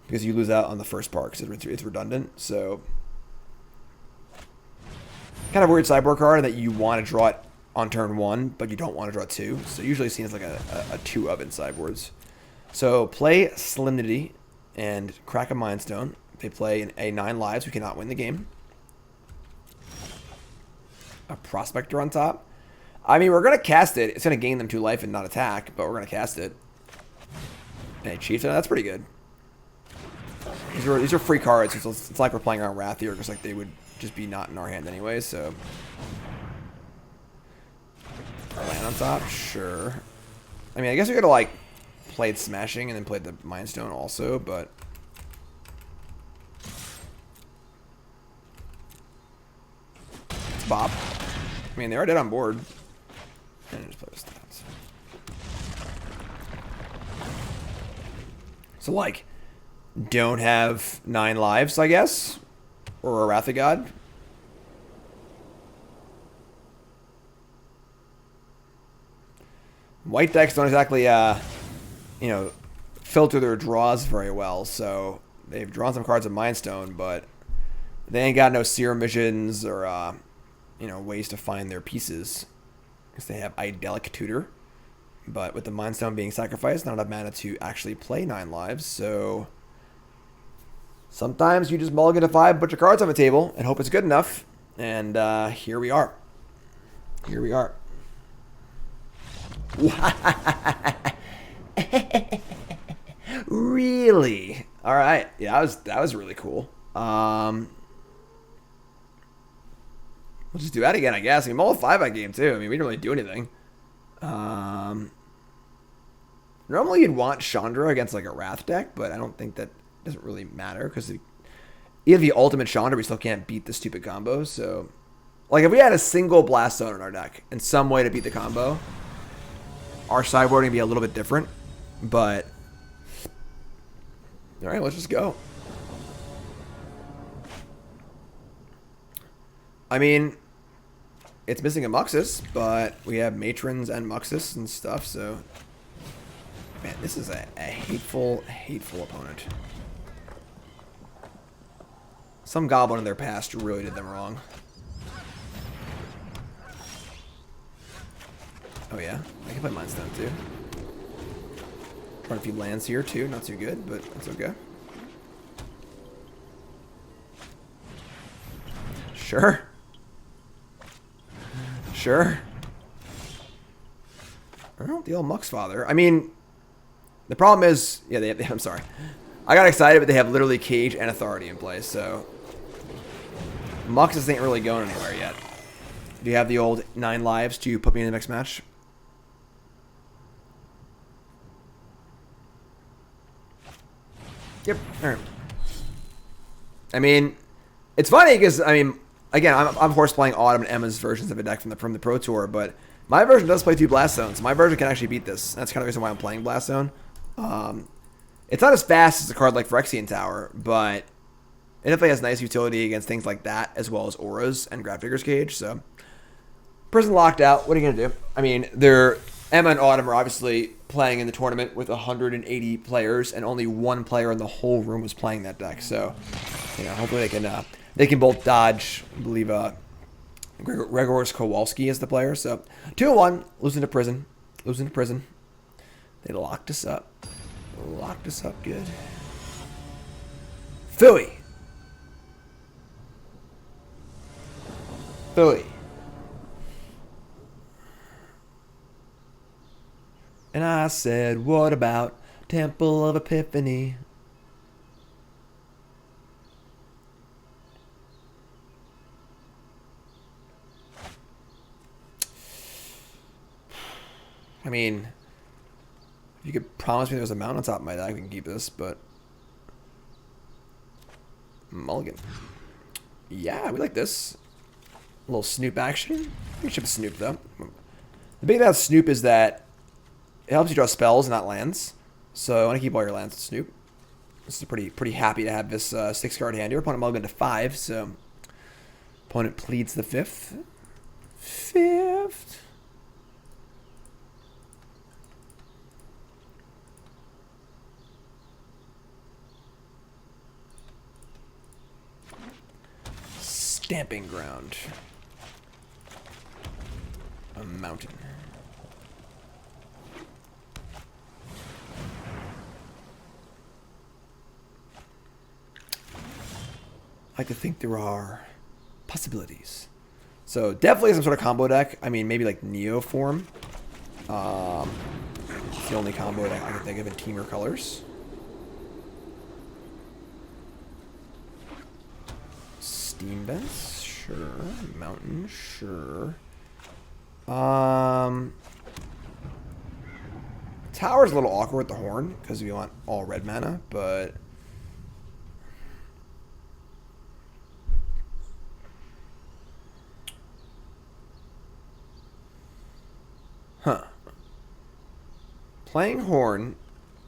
Because you lose out on the first part, because it's redundant, so... Kind of weird sideboard card that you want to draw it on turn 1, but you don't want to draw 2. So usually seen as like a 2 in sideboards. So play Solemnity and crack a Mindstone. They play a 9 lives. We cannot win the game. A Prospector on top. I mean, we're going to cast it. It's going to gain them 2 life and not attack, but we're going to cast it. And a Chieftain. That's pretty good. These are free cards. It's like we're playing around Wrath here, because like they would just be not in our hand anyway, so... Land on top? Sure. I mean, I guess we could have, like, played Smashing and then played the Mindstone also, but... It's Bob. I mean, they are dead on board. And just play the stats. So, like, don't have 9 lives, I guess? Or a Wrath of God? White decks don't exactly, you know, filter their draws very well, so they've drawn some cards of Mindstone, but they ain't got no Serum Visions or, you know, ways to find their pieces, because they have Idyllic Tutor, but with the Mindstone being sacrificed, not enough mana to actually play 9 lives, so sometimes you just mulligan to 5, put your cards on the table, and hope it's good enough, and here we are. Here we are. Really? All right. Yeah, that was really cool. We'll just do that again, I guess. I mean, Mull 5 game too. I mean, we didn't really do anything. Normally you'd want Chandra against like a Wrath deck, but I don't think that doesn't really matter, because even the ultimate Chandra, we still can't beat the stupid combo. So, like, if we had a single Blast Zone in our deck and some way to beat the combo, our sideboard would be a little bit different, but all right, let's just go. I mean, it's missing a Muxus, but we have Matrons and Muxus and stuff, so man, this is a hateful, hateful opponent. Some Goblin in their past really did them wrong. Oh yeah, I can play Mindstone too. Trying a few lands here too, not too good, but that's okay. Sure. Sure. Oh, the old Mux Father. I mean, the problem is, yeah, I'm sorry. I got excited, but they have literally Cage and Authority in place, so Muxus ain't really going anywhere yet. Do you have the old 9 lives to put me in the next match? Yep. All right. I mean, it's funny because, I mean, again, I'm of course playing Autumn and Emma's versions of a deck from the Pro Tour, but my version does play 2 Blast Zones. My version can actually beat this. That's kind of the reason why I'm playing Blast Zone. It's not as fast as a card like Phyrexian Tower, but it definitely has nice utility against things like that, as well as Auras and Grafdigger's Cage. So, Prison locked out. What are you going to do? I mean, Emma and Autumn are obviously playing in the tournament with 180 players, and only 1 player in the whole room was playing that deck. So, you know, hopefully they can both dodge. I believe Gregor's Kowalski is the player. So 2-1, losing to Prison. Losing to Prison. They locked us up. Locked us up good. Philly. And I said, what about Temple of Epiphany? I mean, if you could promise me there's a mountain on top of my deck, we can keep this, but... Mulligan. Yeah, we like this. A little Snoop action. We should have Snoop, though. The big thing about Snoop is that it helps you draw spells, not lands. So I want to keep all your lands with Snoop. This is pretty happy to have this 6-card hand here. Opponent mulligan to 5, so... Opponent pleads the 5th. 5th. Stamping ground. A mountain. I like to think there are possibilities. So definitely some sort of combo deck. I mean, maybe like Neoform. It's the only combo deck I can think of in Teamer colors. Steam vents, sure. Mountain, sure. Tower's a little awkward with the horn because we want all red mana, but playing horn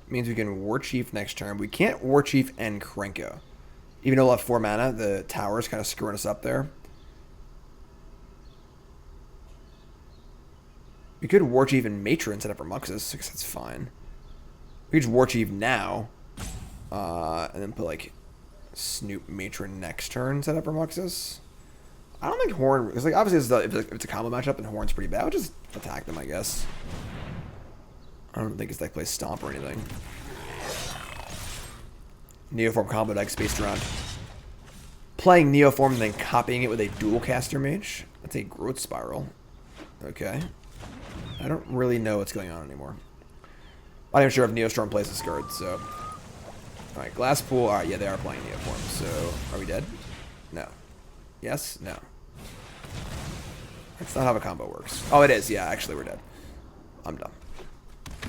means we can Warchief next turn. We can't Warchief and Krenko. Even though we'll have 4 mana, the tower's kind of screwing us up there. We could Warchief and Matron set up for Muxus, because that's fine. We could just Warchief now. And then put, like, Snoop Matron next turn set up for Muxus. I don't think Horn... Because, like, obviously, if it's a combo matchup, then Horn's pretty bad. I'll just attack them, I guess. I don't think his deck plays Stomp or anything. Neoform combo deck spaced around playing Neoform and then copying it with a dual caster mage. That's a growth spiral. Okay. I don't really know what's going on anymore. I'm not even sure if Neostorm plays this card, so. Alright, Glass Pool. Alright, yeah, they are playing Neoform. So, are we dead? No. Yes? No. That's not how a combo works. Oh, it is. Yeah, actually, we're dead. I'm done.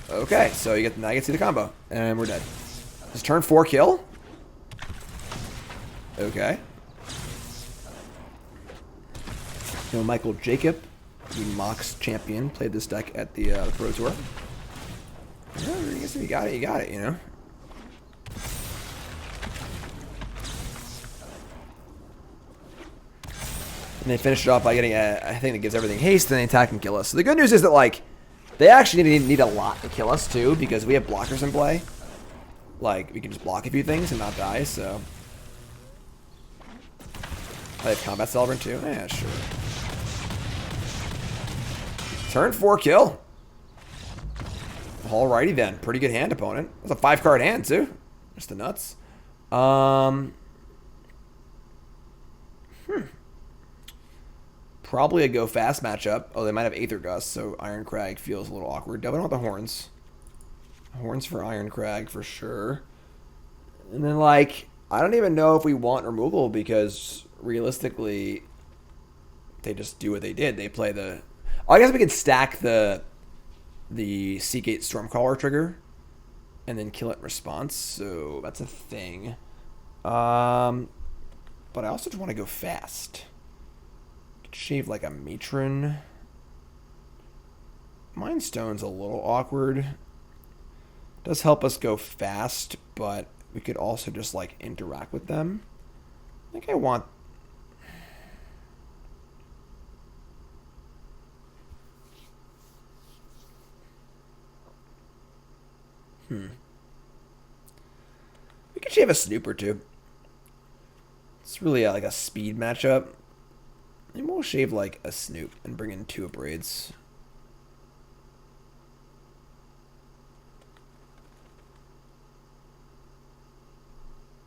Okay, so now you get to see the combo. And we're dead. Does turn 4 kill? Okay. You know, Michael Jacob, the Mox champion, played this deck at the Pro Tour. Yeah, I guess if you got it, you know. And they finish it off by getting a thing that gives everything haste, and they attack and kill us. So the good news is that, like, they actually need a lot to kill us, too, because we have blockers in play. Like, we can just block a few things and not die, so. I have Combat Celebrant, too? Yeah, sure. Turn 4 kill. Alrighty then. Pretty good hand, opponent. That's a 5-card hand, too. Just the nuts. Probably a go fast matchup. Oh, they might have Aether Gust, so Irencrag feels a little awkward. Definitely want the horns. Horns for Irencrag for sure. And then, like, I don't even know if we want removal because realistically, they just do what they did. They play the. Oh, I guess we could stack the Seagate Stormcaller trigger and then kill it in response. So that's a thing. But I also just want to go fast. Shave like a Matron. Mind Stone's a little awkward. Does help us go fast, but we could also just like interact with them. I think I want. We could shave a Snoop or two. It's really like a speed matchup. Maybe we'll shave like a Snoop and bring in 2 Abrades.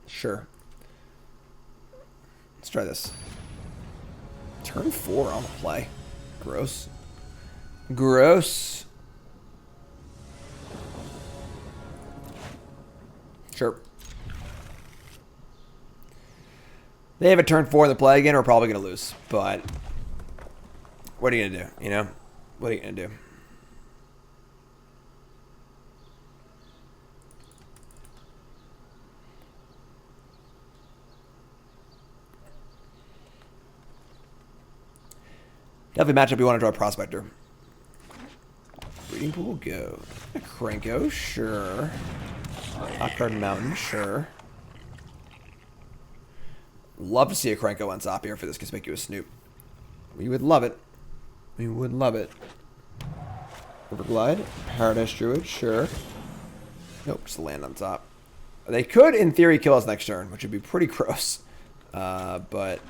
Sure. Let's try this. Turn 4 on the play. Gross. Gross. Sure. They have a turn 4 in the play again, we're probably going to lose. But what are you going to do, you know? What are you going to do? Definitely matchup you want to draw a Prospector. Breeding Pool, go. A Krenko, sure. Top card Mountain, sure. Love to see a Krenko on top here for this Conspicuous Snoop. We would love it. We would love it. Everglide, Paradise Druid, sure. Nope, just land on top. They could, in theory, kill us next turn, which would be pretty gross. But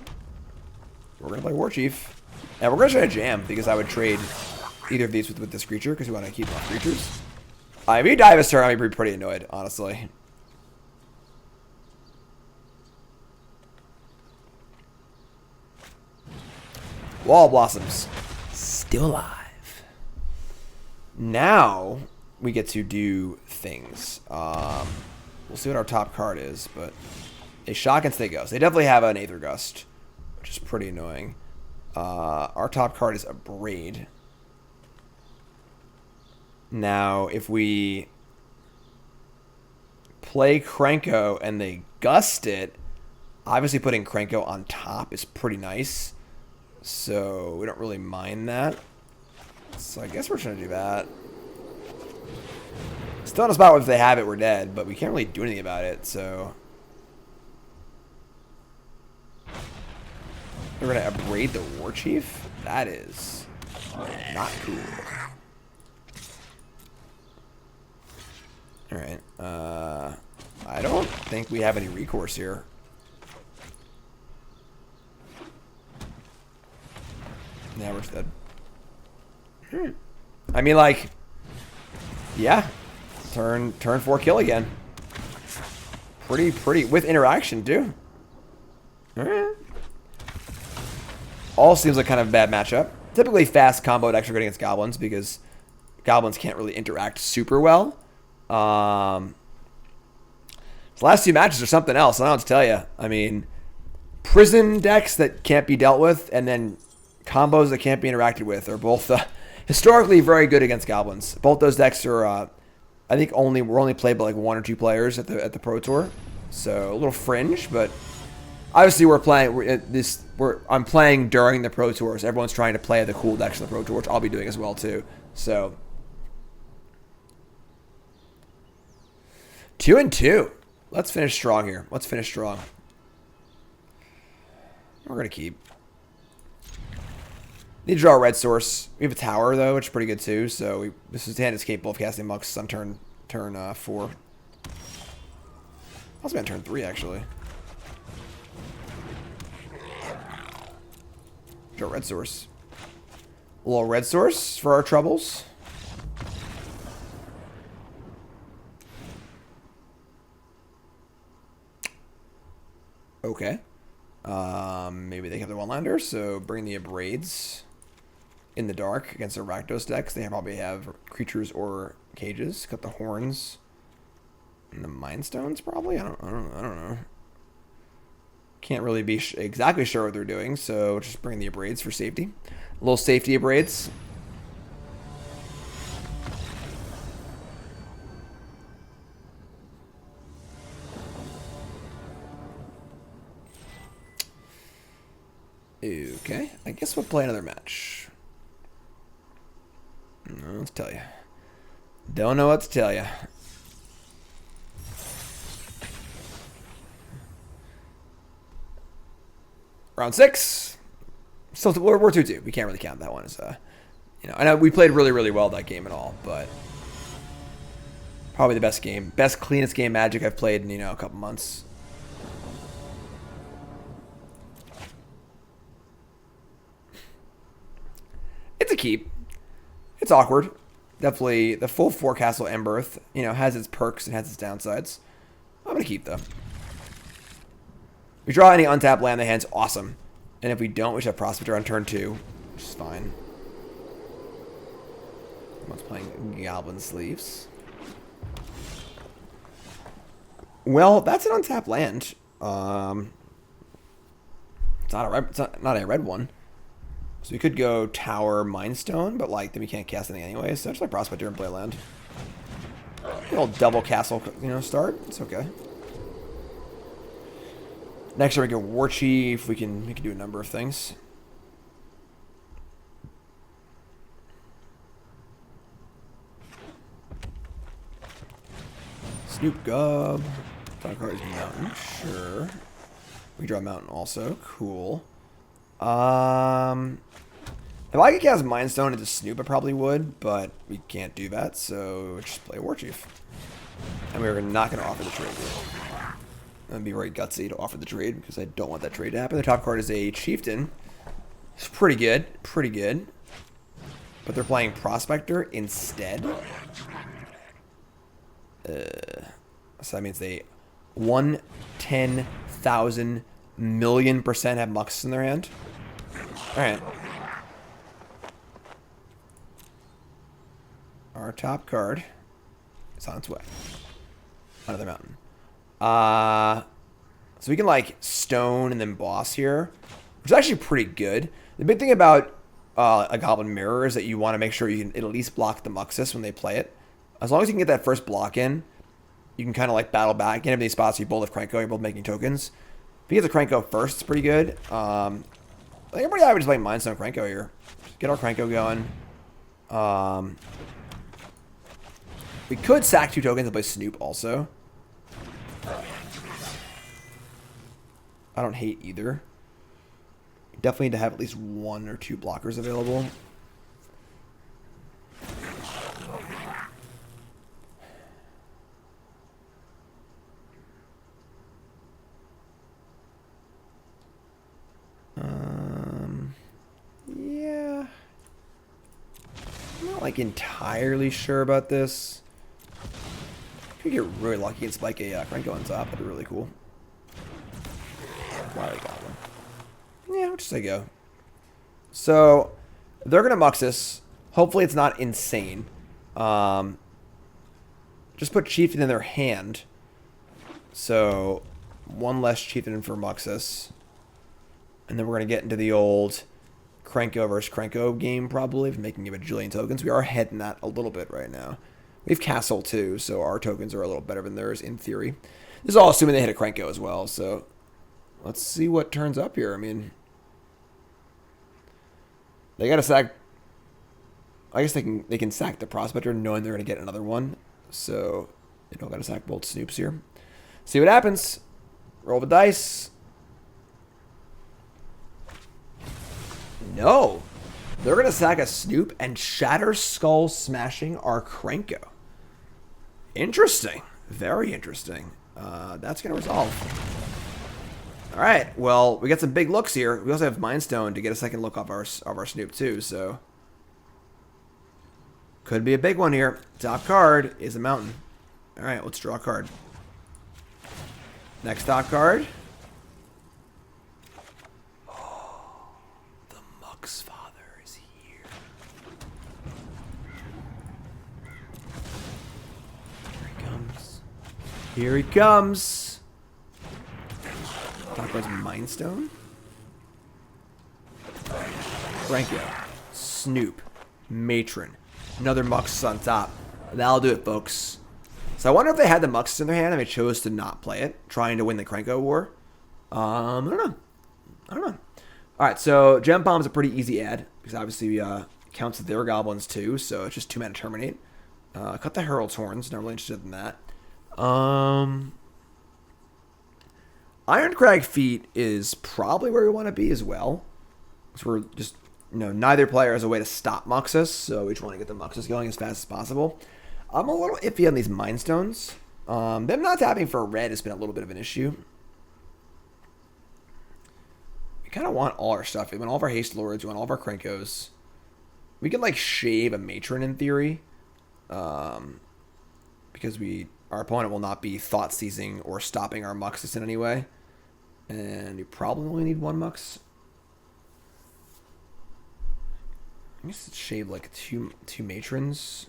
we're going to play Warchief. And we're going to try to jam, because I would trade either of these with this creature, because we want to keep off creatures. If you die this turn, I'd be pretty annoyed, honestly. Wall Blossoms. Still alive. Now, we get to do things. We'll see what our top card is, but a Shock and Stay Ghost. They definitely have an Aether Gust, which is pretty annoying. Our top card is Abrade. Now, if we play Krenko and they gust it, obviously putting Krenko on top is pretty nice. So we don't really mind that. So I guess we're trying to do that. Still in a spot where if they have it, we're dead, but we can't really do anything about it, so we're going to Abrade the Warchief? That is not cool. Alright, I don't think we have any recourse here. Yeah, we're just dead. I mean, like, yeah. Turn 4 kill again. Pretty, with interaction, too. Alright. All seems like kind of a bad matchup. Typically fast combo extra good against Goblins, because Goblins can't really interact super well. The last 2 matches are something else. I don't know what to tell you. I mean, prison decks that can't be dealt with, and then combos that can't be interacted with are both historically very good against Goblins. Both those decks are, I think, were only played by like 1 or 2 players at the Pro Tour, so a little fringe. But obviously, I'm playing during the Pro Tour, so everyone's trying to play the cool decks in the Pro Tour, which I'll be doing as well too. So 2-2. Let's finish strong here. Let's finish strong. We're gonna keep. Need to draw a red source. We have a tower though, which is pretty good too. So this hand is capable of casting Muxus on turn 4. Also on turn 3 actually. Draw a red source. A little red source for our troubles. Okay. Maybe they have the one-lander, so bring the Abrades in the dark against the Rakdos decks. They probably have creatures or cages. Cut the horns and the Mind Stones, probably. I don't know. Can't really be exactly sure what they're doing, so just bring the Abrades for safety. A little safety Abrades. Okay, I guess we'll play another match. I don't know what to tell you. Don't know what to tell you. Round 6. So we're 2-2. We can't really count that one as I know we played really well that game and all, but probably the best game, cleanest game Magic I've played in a couple months. It's a keep. It's awkward. Definitely the full 4 Castle Embereth, has its perks and has its downsides. I'm going to keep, though. If we draw any untapped land in the hand's awesome. And if we don't, we should have Prospector on turn 2, which is fine. Someone's playing Goblin Sleeves. Well, that's an untapped land. It's not a red one. So we could go Tower, Mind Stone, but then we can't cast anything anyway. So just like Prospector and play land. A little double castle, start. It's okay. Next turn we go Warchief. We can do a number of things. Snoop Gob. Top card is Mountain. Sure. We draw Mountain also. Cool. If I could cast Mind Stone into Snoop, I probably would, but we can't do that, so just play Warchief. And we're not going to offer the trade here. That'd be very gutsy to offer the trade because I don't want that trade to happen. The top card is a Chieftain. It's pretty good. Pretty good. But they're playing Prospector instead. So that means they 110,000 million% have Muxus in their hand. Alright. Our top card is on its way. Another mountain. So we can like stone and then boss here, which is actually pretty good. The big thing about a Goblin Mirror is that you want to make sure you can at least block the Muxus when they play it. As long as you can get that first block in, you can kind of like battle back. Get in these spots, you both have Krenko, you're both making tokens. If you get the Krenko first, it's pretty good. I think I'm pretty happy just playing Mindstone Krenko here. Just get our Krenko going. We could sack 2 tokens and play Snoop also. I don't hate either. You definitely need to have at least 1 or 2 blockers available. Yeah. I'm not like entirely sure about this. Could get really lucky and spike a Krenko on top. That'd be really cool. Wily Goblin. Yeah, we'll just say go. So they're gonna Muxus. Hopefully it's not insane. Just put Chieftain in their hand. So 1 less Chieftain for Muxus. And then we're gonna get into the old Krenko versus Krenko game probably, making a bajillion tokens. We are ahead in that a little bit right now. We have Castle too, so our tokens are a little better than theirs in theory. This is all assuming they hit a Krenko as well, so let's see what turns up here. I mean, they gotta sack. I guess they can sack the Prospector knowing they're gonna get another one, so they don't gotta sack both Snoops here. See what happens. Roll the dice. No, they're gonna sack a Snoop and Shatterskull Smashing our Krenko. Interesting, very interesting. That's gonna resolve. All right, well, we got some big looks here. We also have Mind Stone to get a second look off our Snoop too, so could be a big one here. Top card is a mountain. All right, let's draw a card. Next top card. Oh, the Mux Father is here. Here he comes. Here he comes. Top card's Mind Stone. Krenko. Snoop. Matron. Another Muxus on top. That'll do it, folks. So I wonder if they had the Muxus in their hand and they chose to not play it, trying to win the Krenko war. I don't know. Alright, so Gempalm's a pretty easy add, because obviously counts their goblins too, so it's just 2 mana Terminate. Cut the Herald's Horns, not really interested in that. Irencrag Feet is probably where we want to be as well. So we're just, neither player has a way to stop Muxus, so we just want to get the Muxus going as fast as possible. I'm a little iffy on these Mind Stones. Them not tapping for a red has been a little bit of an issue. We kind of want all our stuff. We want all of our Haste Lords. We want all of our Krenkos. We can, like, shave a Matron in theory. Because our opponent will not be Thought Seizing or stopping our Muxus in any way. And you probably only need 1 Mux. I guess it's shave like two Matrons.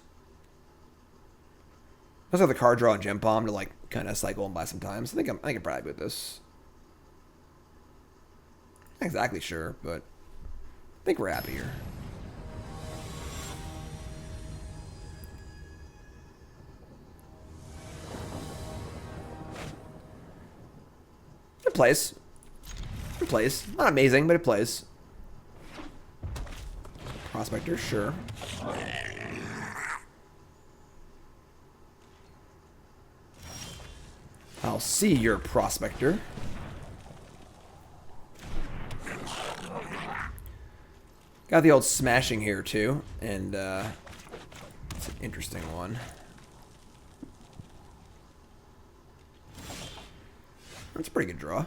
I also have the card draw on Gempalm to like kind of cycle and buy some time. So I think I'm probably happy with this. Not exactly sure, but I think we're happy here. It plays. It plays. Not amazing, but it plays. Prospector, sure. I'll see your Prospector. Got the old Smashing here too, and it's an interesting one. That's a pretty good draw.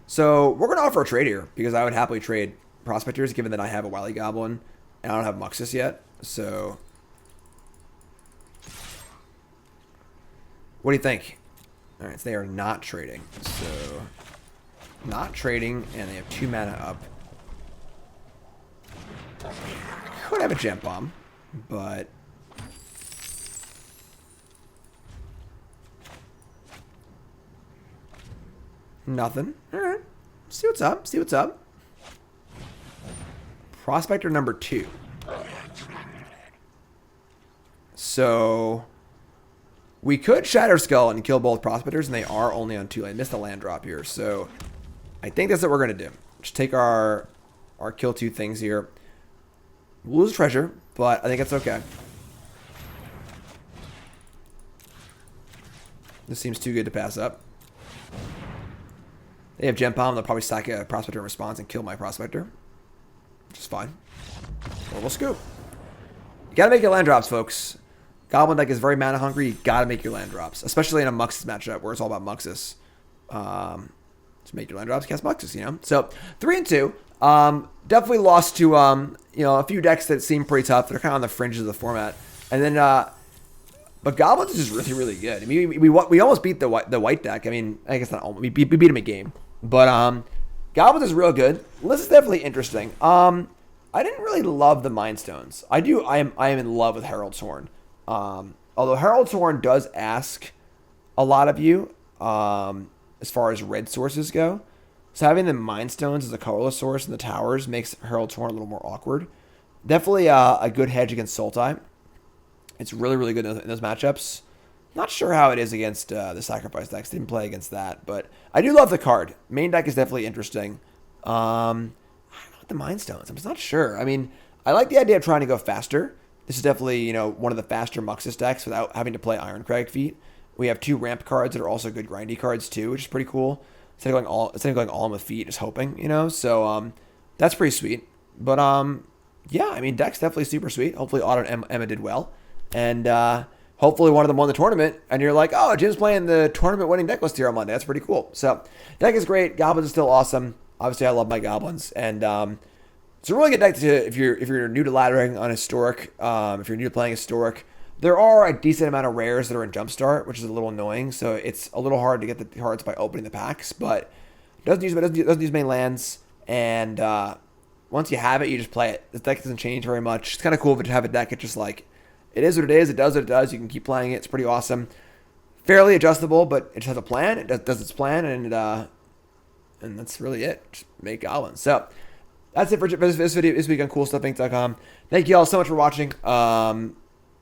So we're going to offer a trade here, because I would happily trade Prospectors, given that I have a Wily Goblin, and I don't have Muxus yet. So what do you think? All right, so they are not trading. So not trading, and they have 2 mana up. Could have a Gempalm, but nothing. All right, see what's up. See what's up. Prospector number 2. So we could Shatterskull and kill both Prospectors, and they are only on 2. I missed a land drop here, so I think that's what we're going to do. Just take our kill 2 things here. We'll lose treasure, but I think it's okay. This seems too good to pass up. They have Gempalm. They'll probably stack a Prospector in response and kill my Prospector, which is fine. Or we'll scoop. You gotta make your land drops, folks. Goblin deck is very mana hungry. You gotta make your land drops, especially in a Muxus matchup where it's all about Muxus. To make your land drops, cast Muxus, you know. So 3 and 2. Definitely lost to a few decks that seem pretty tough. They're kind of on the fringes of the format, and then but Goblins is just really, really good. I mean, we almost beat the white deck. I mean, I guess not almost. We beat them a game, but Goblins is real good. This is definitely interesting. I didn't really love the Mind Stones. I am in love with Herald's Horn. Although Herald's Horn does ask a lot of you as far as red sources go. So having the Mind Stones as a colorless source in the towers makes Herald's Horn a little more awkward. Definitely a good hedge against Sultai. It's really, really good in those matchups. Not sure how it is against the Sacrifice decks. Didn't play against that, but I do love the card. Main deck is definitely interesting. I don't know what the Mind Stones. I'm just not sure. I mean, I like the idea of trying to go faster. This is definitely, one of the faster Muxus decks without having to play Irencrag feat. We have 2 ramp cards that are also good Grandee cards too, which is pretty cool. Instead of going all in with feet, just hoping, So that's pretty sweet. But yeah, I mean, deck's definitely super sweet. Hopefully Otto and Emma did well. And hopefully one of them won the tournament. And you're like, oh, Jim's playing the tournament winning deck list here on Monday. That's pretty cool. So deck is great. Goblins is still awesome. Obviously, I love my Goblins. And it's a really good deck if you're new to laddering on Historic, if you're new to playing Historic. There are a decent amount of rares that are in Jumpstart, which is a little annoying. So it's a little hard to get the cards by opening the packs, but it doesn't use many lands. And once you have it, you just play it. The deck doesn't change very much. It's kind of cool to have a deck. It's just like, it is what it is. It does what it does. You can keep playing it. It's pretty awesome. Fairly adjustable, but it just has a plan. It does its plan, and that's really it. Just make Goblins. So that's it for this video this week on CoolStuffInc.com. Thank you all so much for watching.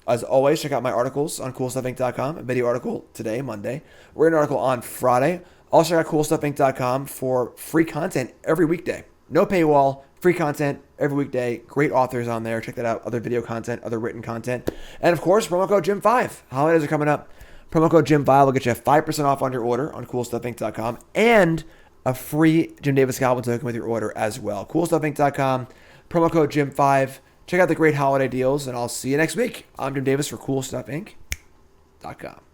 As always, check out my articles on CoolStuffInc.com. A video article today, Monday. We're an article on Friday. Also check out CoolStuffInc.com for free content every weekday. No paywall, free content every weekday. Great authors on there. Check that out. Other video content, other written content. And of course, promo code Jim5. Holidays are coming up. Promo code Jim5 will get you 5% off on your order on CoolStuffInc.com and a free Jim Davis Goblin token with your order as well. CoolStuffInc.com. Promo code Jim5. Check out the great holiday deals, and I'll see you next week. I'm Jim Davis for CoolStuffInc.com.